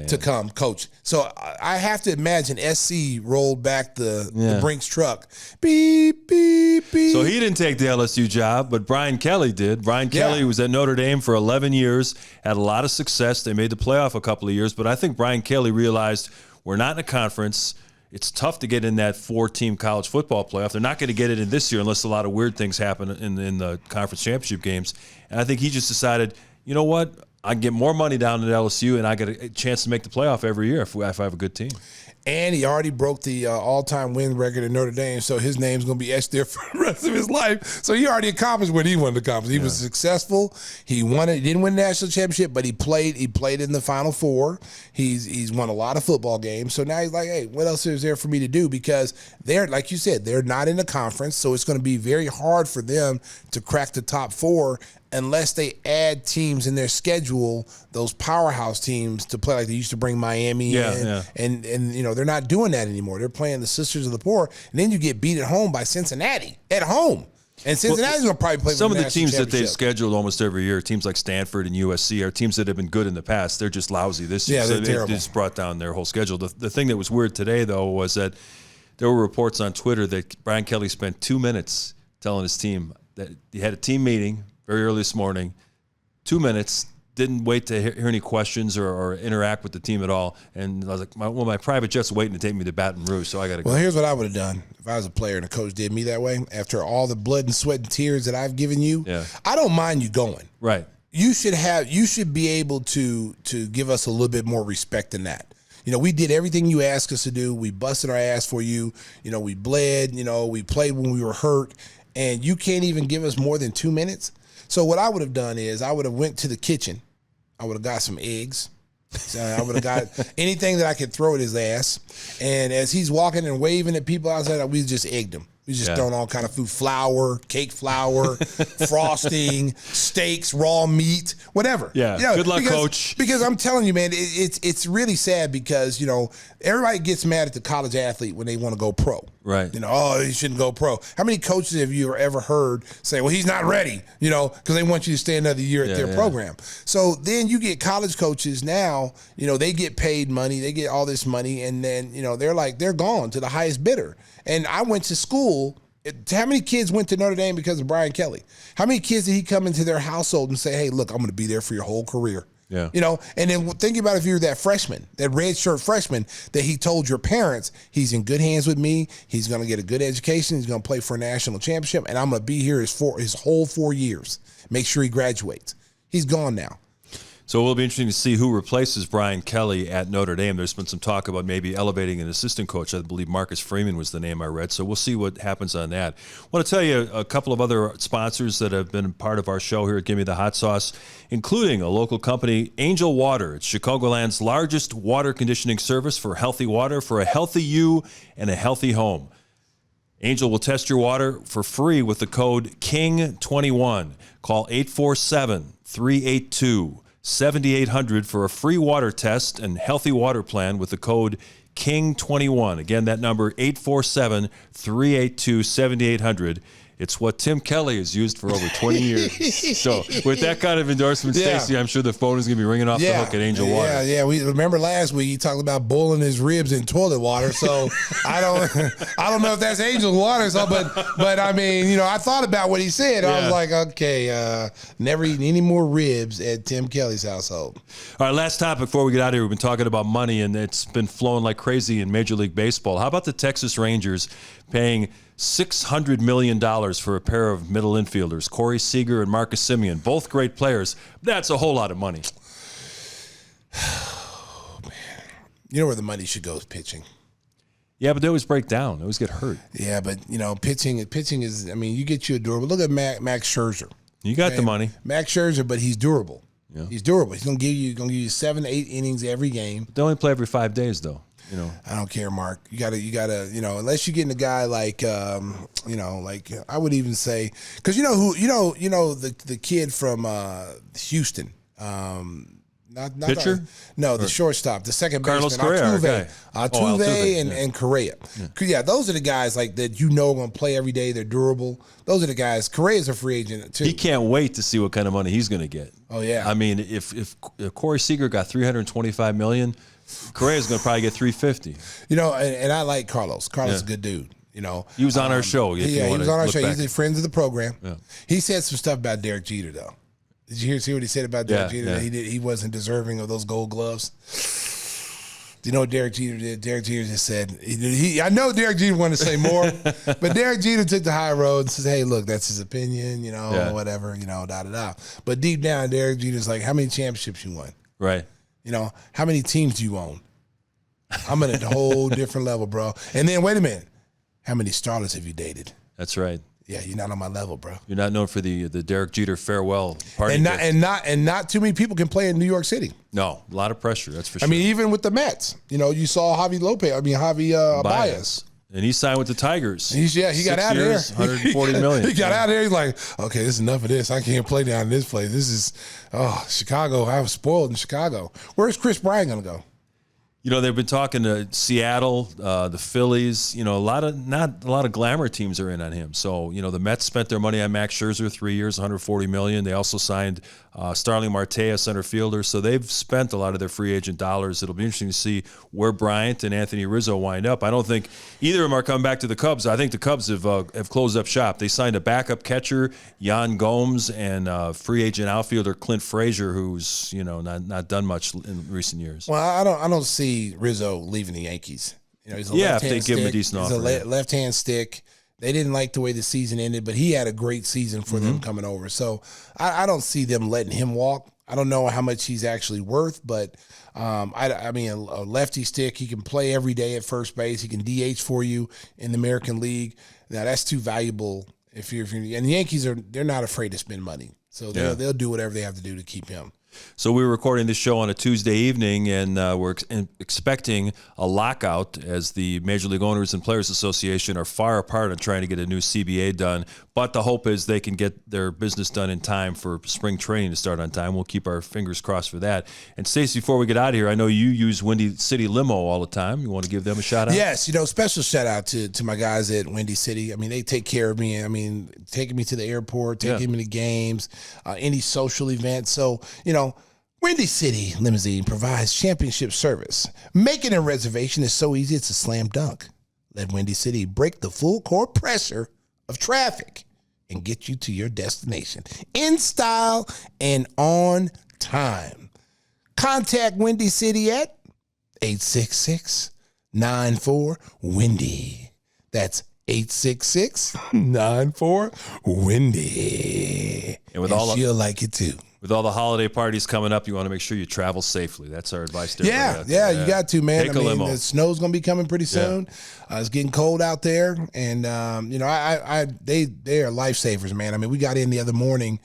to come coach. So I have to imagine SC rolled back the Brinks truck. Beep, beep, beep. So he didn't take the LSU job, but Brian Kelly did. Brian Kelly was at Notre Dame for 11 years, had a lot of success. They made the playoff a couple of years, but I think Brian Kelly realized we're not in a conference. It's tough to get in that 4-team college football playoff. They're not going to get it in this year unless a lot of weird things happen in the conference championship games. And I think he just decided, you know what? I can get more money down at LSU, and I get a chance to make the playoff every year if I have a good team. And he already broke the all-time win record at Notre Dame, so his name's going to be etched there for the rest of his life. So he already accomplished what he wanted to accomplish. He was successful. He won it. He didn't win the national championship, but he played in the Final Four. He's won a lot of football games. So now he's like, hey, what else is there for me to do? Because they're, like you said, they're not in the conference, so it's going to be very hard for them to crack the top 4 unless they add teams in their schedule, those powerhouse teams, to play like they used to bring Miami in. And they're not doing that anymore. They're playing the Sisters of the Poor, and then you get beat at home by Cincinnati at home. And Cincinnati's going to probably play some for of the teams that they've scheduled almost every year, teams like Stanford and USC, are teams that have been good in the past. They're just lousy this year. Yeah, they're terrible. They just brought down their whole schedule. The thing that was weird today, though, was that there were reports on Twitter that Brian Kelly spent 2 minutes telling his team that he had a team meeting very early this morning, 2 minutes, didn't wait to hear any questions or interact with the team at all. And I was like, my private jet's waiting to take me to Baton Rouge, so I got to go. Well, here's what I would have done if I was a player and a coach did me that way. After all the blood and sweat and tears that I've given you, I don't mind you going. Right. You should be able to give us a little bit more respect than that. We did everything you asked us to do. We busted our ass for you. We bled. We played when we were hurt. And you can't even give us more than 2 minutes? So what I would have done is I would have went to the kitchen. I would have got some eggs. So I would have got anything that I could throw at his ass. And as he's walking and waving at people outside, we just egged him. We just throwing all kind of food, flour, cake flour, frosting, steaks, raw meat, whatever. Yeah. Good luck, coach. Because I'm telling you, man, it's really sad because, everybody gets mad at the college athlete when they want to go pro. Right. He shouldn't go pro. How many coaches have you ever heard say, well, he's not ready, because they want you to stay another year at their program. So then you get college coaches now, they get paid money, they get all this money, and then, they're gone to the highest bidder. And I went to school. How many kids went to Notre Dame because of Brian Kelly? How many kids did he come into their household and say, hey, look, I'm going to be there for your whole career? Yeah. And then think about if you're that freshman, that red shirt freshman that he told your parents, he's in good hands with me. He's going to get a good education. He's going to play for a national championship. And I'm going to be here his whole 4 years. Make sure he graduates. He's gone now. So it will be interesting to see who replaces Brian Kelly at Notre Dame. There's been some talk about maybe elevating an assistant coach. I believe Marcus Freeman was the name I read. So we'll see what happens on that. I want to tell you a couple of other sponsors that have been part of our show here at Gimme the Hot Sauce, including a local company, Angel Water. It's Chicagoland's largest water conditioning service for healthy water, for a healthy you and a healthy home. Angel will test your water for free with the code KING21. Call 847-382-7800 for a free water test and healthy water plan with the code KING21. Again, that number, 847-382-7800. It's what Tim Kelly has used for over 20 years. So with that kind of endorsement, Stacey, I'm sure the phone is going to be ringing off the hook at Angel Water. Yeah. We remember last week he talked about boiling his ribs in toilet water. So I don't know if that's Angel Water. So, but I mean, I thought about what he said. I was like, okay, never eating any more ribs at Tim Kelly's household. All right, last topic before we get out of here. We've been talking about money, and it's been flowing like crazy in Major League Baseball. How about the Texas Rangers paying $600 million for a pair of middle infielders, Corey Seager and Marcus Semien, both great players? That's a whole lot of money. Oh, man. You know where the money should go is pitching. Yeah, but they always break down. They always get hurt. Yeah, but, pitching is, you get you a durable. Look at Max Scherzer. You got the money. Max Scherzer, but he's durable. Yeah. He's durable. He's going to give you 7 to 8 innings every game. But they only play every 5 days, though. I don't care, Mark. You gotta, unless you're getting a guy like, I would even say, because the kid from Houston, not pitcher? The shortstop, the second Carlos baseman, Correa, Altuve and Correa. Yeah, those are the guys like that are going to play every day. They're durable. Those are the guys. Correa's a free agent too. He can't wait to see what kind of money he's going to get. Oh yeah. I mean, if Corey Seager got $325 million. Correa's going to probably get $350. And I like Carlos. Carlos is a good dude. He was on our show. He was on our show. He's a friend of the program. Yeah. He said some stuff about Derek Jeter, though. Did you see what he said about Derek Jeter? Yeah. He wasn't deserving of those gold gloves. Do you know what Derek Jeter did? Derek Jeter just said, I know Derek Jeter wanted to say more, but Derek Jeter took the high road and says, hey, look, that's his opinion, whatever, da-da-da. But deep down, Derek Jeter's like, how many championships you won? Right. How many teams do you own? I'm at a whole different level, bro. And then, wait a minute. How many starlets have you dated? That's right. Yeah, you're not on my level, bro. You're not known for the Derek Jeter farewell party. And not too many people can play in New York City. No, a lot of pressure, that's for sure. I mean, even with the Mets, you saw Javi Baez. And he signed with the Tigers. He got out of there. $140 million. He got out of there. He's like, okay, this is enough of this. I can't play down in this place. This is, Chicago. I was spoiled in Chicago. Where's Chris Bryant going to go? They've been talking to Seattle, the Phillies. Not a lot of glamour teams are in on him. So, the Mets spent their money on Max Scherzer, 3 years, $140 million. They also signed Starling Marte, a center fielder. So they've spent a lot of their free agent dollars. It'll be interesting to see where Bryant and Anthony Rizzo wind up. I don't think either of them are coming back to the Cubs. I think the Cubs have closed up shop. They signed a backup catcher, Yan Gomes, and free agent outfielder Clint Frazier, who's not done much in recent years. Well, I don't see Rizzo leaving the Yankees. He's a if they give him a decent offer. He's a left-hand stick. They didn't like the way the season ended, but he had a great season for them coming over. So I don't see them letting him walk. I don't know how much he's actually worth, but I mean, a lefty stick, he can play every day at first base. He can DH for you in the American League. Now that's too valuable. And the Yankees they're not afraid to spend money, so they'll do whatever they have to do to keep him. So we were recording this show on a Tuesday evening, and we're expecting a lockout as the Major League Owners and Players Association are far apart on trying to get a new CBA done. But the hope is they can get their business done in time for spring training to start on time. We'll keep our fingers crossed for that. And Stacey, before we get out of here, I know you use Windy City Limo all the time. You want to give them a shout out? Yes, special shout out to my guys at Windy City. I mean, they take care of me. I mean, taking me to the airport, taking me to games, any social events. So, Windy City Limousine provides championship service. Making a reservation is so easy, it's a slam dunk. Let Windy City break the full court pressure of traffic and get you to your destination in style and on time. Contact Windy City at 866-94-WINDY. That's 866-94-WINDY. And she'll like it too. With all the holiday parties coming up, you want to make sure you travel safely. That's our advice to everybody. Yeah, you got to, man. Take a limo. The snow's going to be coming pretty soon. It's getting cold out there, and they are lifesavers, man. I mean, we got in the other morning,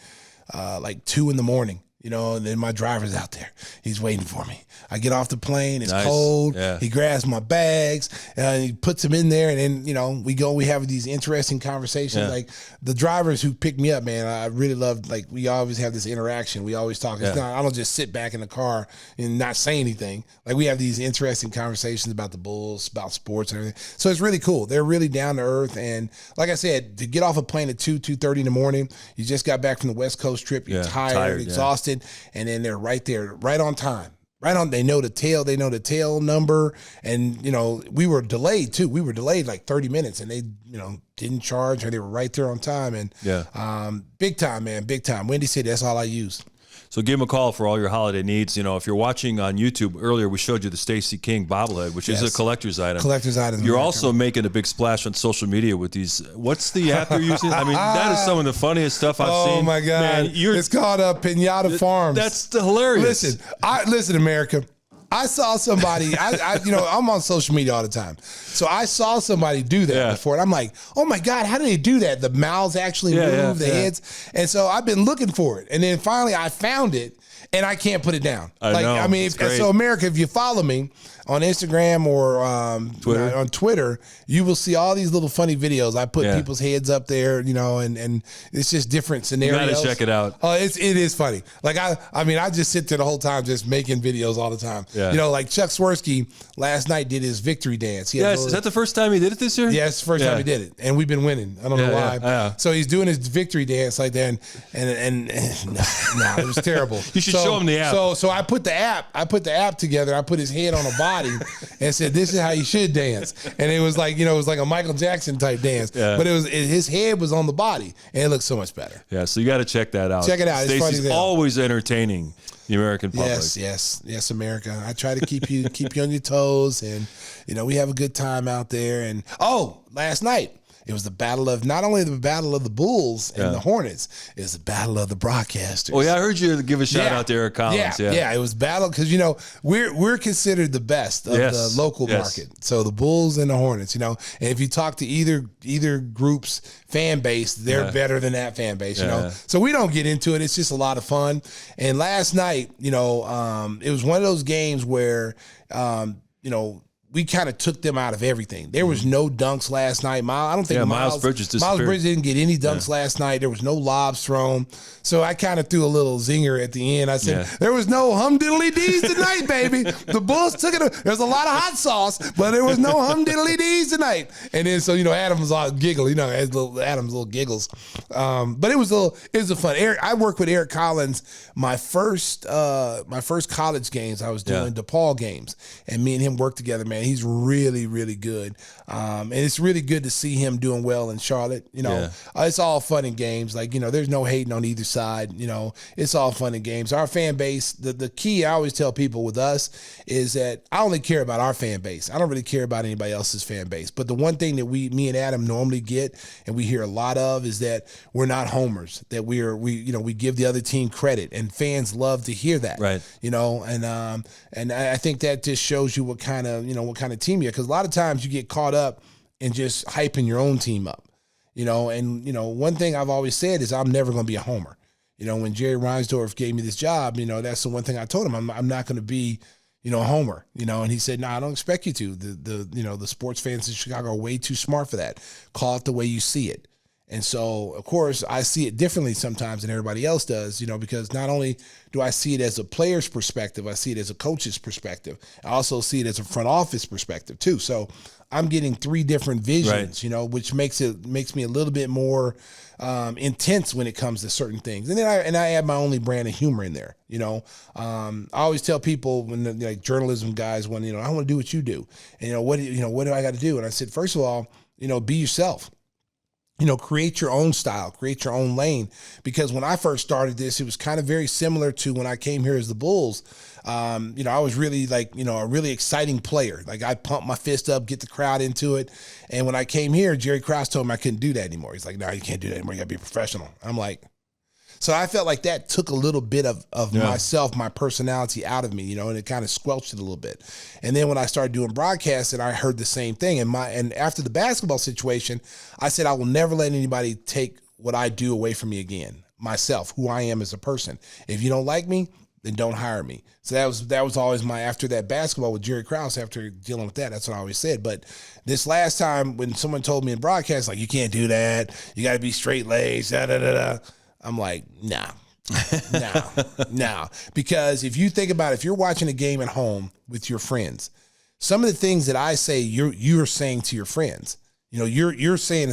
like 2 a.m, You know, and then my driver's out there. He's waiting for me. I get off the plane. It's Nice. cold. Yeah. He grabs my bags and he puts them in there. And then, you know, we have these interesting conversations. Yeah. Like the drivers who pick me up, man, I really love, like, we always have this interaction. We always talk. It's not, I don't just sit back in the car and not say anything. Like, we have these interesting conversations about the Bulls, about sports and everything. So it's really cool. They're really down to earth. And like I said, to get off a plane at 2:30 in the morning, you just got back from the West Coast trip. You're tired, exhausted. And then they're right there, right on time. Right on, they know the tail number. And, you know, we were delayed too. We were delayed like 30 minutes and they, you know, didn't charge, or they were right there on time. And big time, man, big time. Windy City, that's all I use. So give him a call for all your holiday needs. You know, if you're watching on YouTube, earlier we showed you the Stacey King bobblehead, which is a collector's item. Collector's item. You're also making a big splash on social media with these. What's the app you're using? I mean, that is some of the funniest stuff I've seen. Oh my God. Man, it's called Pinata Farms. That's hilarious. Listen, America. I saw somebody, I'm on social media all the time. So I saw somebody do that before. And I'm like, oh my God, how do they do that? The mouths actually move, the heads. And so I've been looking for it. And then finally I found it and I can't put it down. So America, if you follow me on Instagram or on Twitter, you will see all these little funny videos. I put people's heads up there, you know, and it's just different scenarios. You gotta check it out. It is funny. Like I just sit there the whole time just making videos all the time. Yeah. You know, like Chuck Swirsky last night did his victory dance. Is that the first time he did it this year? Yes, first time he did it, and we've been winning. I don't know why. So he's doing his victory dance like that, and no, it was terrible. You should show him the app. So I put the app together. I put his head on a body and said, "This is how you should dance." And it was like, you know, it was like a Michael Jackson type dance, but his head was on the body, and it looked so much better. Yeah, so you got to check that out. Check it out. It's Stacey's funny. Always entertaining the American public. Yes, America. I try to keep you on your toes, and you know we have a good time out there. And last night it was not only the battle of the Bulls and the Hornets, it was the battle of the broadcasters. Oh yeah, I heard you give a shout out to Eric Collins. Yeah, it was battle because, you know, we're considered the best of the local market. So the Bulls and the Hornets, you know, and if you talk to either group's fan base, they're better than that fan base, you know. So we don't get into it. It's just a lot of fun. And last night, you know, it was one of those games where, you know, we kind of took them out of everything. There was no dunks last night. I don't think Miles Bridges disappeared. Miles Bridges didn't get any dunks last night. There was no lobs thrown. So I kind of threw a little zinger at the end. I said, there was no humdiddly-dees tonight, baby. The Bulls took it. There's a lot of hot sauce, but there was no humdiddly-dees tonight. And then, so, you know, Adam was all giggling. You know, Adam's little giggles. But it was a fun. I worked with Eric Collins my first college games. I was doing DePaul games, and me and him worked together, man. He's really, really good. And it's really good to see him doing well in Charlotte. You know, it's all fun and games. Like, you know, there's no hating on either side. You know, it's all fun and games. Our fan base, the key I always tell people with us is that I only care about our fan base. I don't really care about anybody else's fan base. But the one thing that me and Adam normally get, and we hear a lot of, is that we're not homers, that we give the other team credit, and fans love to hear that. Right. You know, and I think that just shows you what kind of team you are, because a lot of times you get caught up in just hyping your own team up, you know. And, you know, one thing I've always said is I'm never going to be a homer. You know, when Jerry Reinsdorf gave me this job, you know, that's the one thing I told him. I'm not going to be, you know, a homer, you know. And he said, no, I don't expect you to. The sports fans in Chicago are way too smart for that. Call it the way you see it. And so, of course, I see it differently sometimes than everybody else does, you know, because not only do I see it as a player's perspective, I see it as a coach's perspective. I also see it as a front office perspective too. So I'm getting three different visions, you know, which makes me a little bit more intense when it comes to certain things. And then I add my only brand of humor in there, you know. I always tell people when like journalism guys, when, you know, I want to do what you do, and, what do I got to do? And I said, first of all, you know, be yourself. You know, create your own style, create your own lane. Because when I first started this, it was kind of very similar to when I came here as the Bulls. You know, I was really like, you know, a really exciting player. Like, I pump my fist up, get the crowd into it. And when I came here, Jerry Krause told me I couldn't do that anymore. He's like, no, you can't do that anymore. You got to be a professional. I'm like, so I felt like that took a little bit of myself, my personality out of me, you know, and it kind of squelched it a little bit. And then when I started doing broadcasting, I heard the same thing. And after the basketball situation, I said, I will never let anybody take what I do away from me again. myself, who I am as a person. If you don't like me, then don't hire me. So that was always after that basketball with Jerry Krause, after dealing with that, that's what I always said. But this last time when someone told me in broadcast, like, you can't do that, you got to be straight-laced, I'm like, nah. No. Because if you think about it, if you're watching a game at home with your friends, some of the things that I say, you're saying to your friends. You know, you're saying,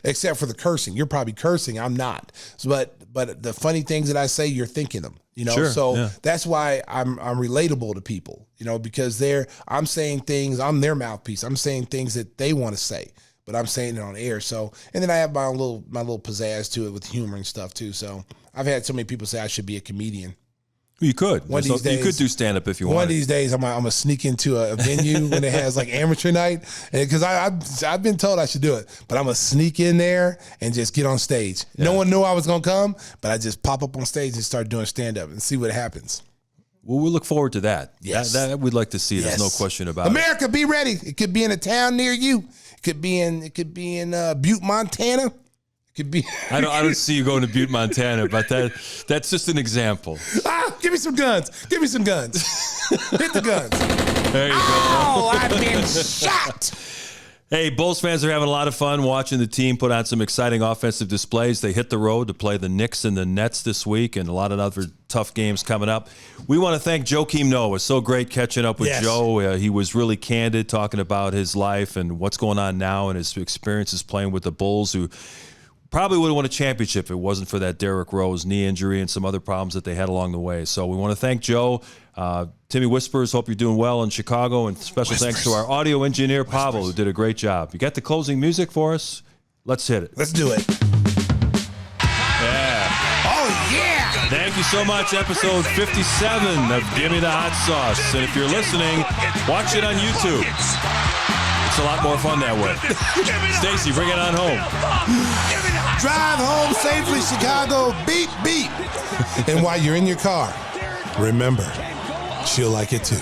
except for the cursing, you're probably cursing. I'm not. But the funny things that I say, you're thinking them. You know, sure, that's why I'm relatable to people. You know, because I'm saying things. I'm their mouthpiece. I'm saying things that they want to say, but I'm saying it on air. So, and then I have my little pizzazz to it with humor and stuff too. So I've had so many people say I should be a comedian. You could. One of these days, you could do stand-up if you want. One of these days, I'm gonna sneak into a venue when it has like amateur night, because I've been told I should do it, but I'm gonna sneak in there and just get on stage. Yeah. No one knew I was gonna come, but I just pop up on stage and start doing stand-up and see what happens. Well, we look forward to that. Yes. That we'd like to see. There's no question about America, it. Be ready. It could be in a town near you. It could be in Butte, Montana. I don't see you going to Butte, Montana, but that's just an example. Give me some guns. Hit the guns. There you go. Oh, I've been shot. Hey, Bulls fans are having a lot of fun watching the team put on some exciting offensive displays. They hit the road to play the Knicks and the Nets this week, and a lot of other tough games coming up. We want to thank Joakim Noah. It was so great catching up with Joe. He was really candid, talking about his life and what's going on now and his experiences playing with the Bulls, who probably would have won a championship if it wasn't for that Derrick Rose knee injury and some other problems that they had along the way. So we want to thank Joe. Timmy Whispers, hope you're doing well in Chicago. And special thanks to our audio engineer, Pavel, who did a great job. You got the closing music for us? Let's hit it. Let's do it. Yeah. Oh, yeah. Thank you so much. Episode 57 of Gimme The Hot Sauce. And if you're listening, watch it on YouTube. It's a lot more fun that way. Stacey, bring it on home. Drive home safely, Chicago. Beep, beep. And while you're in your car, remember, she'll like it too.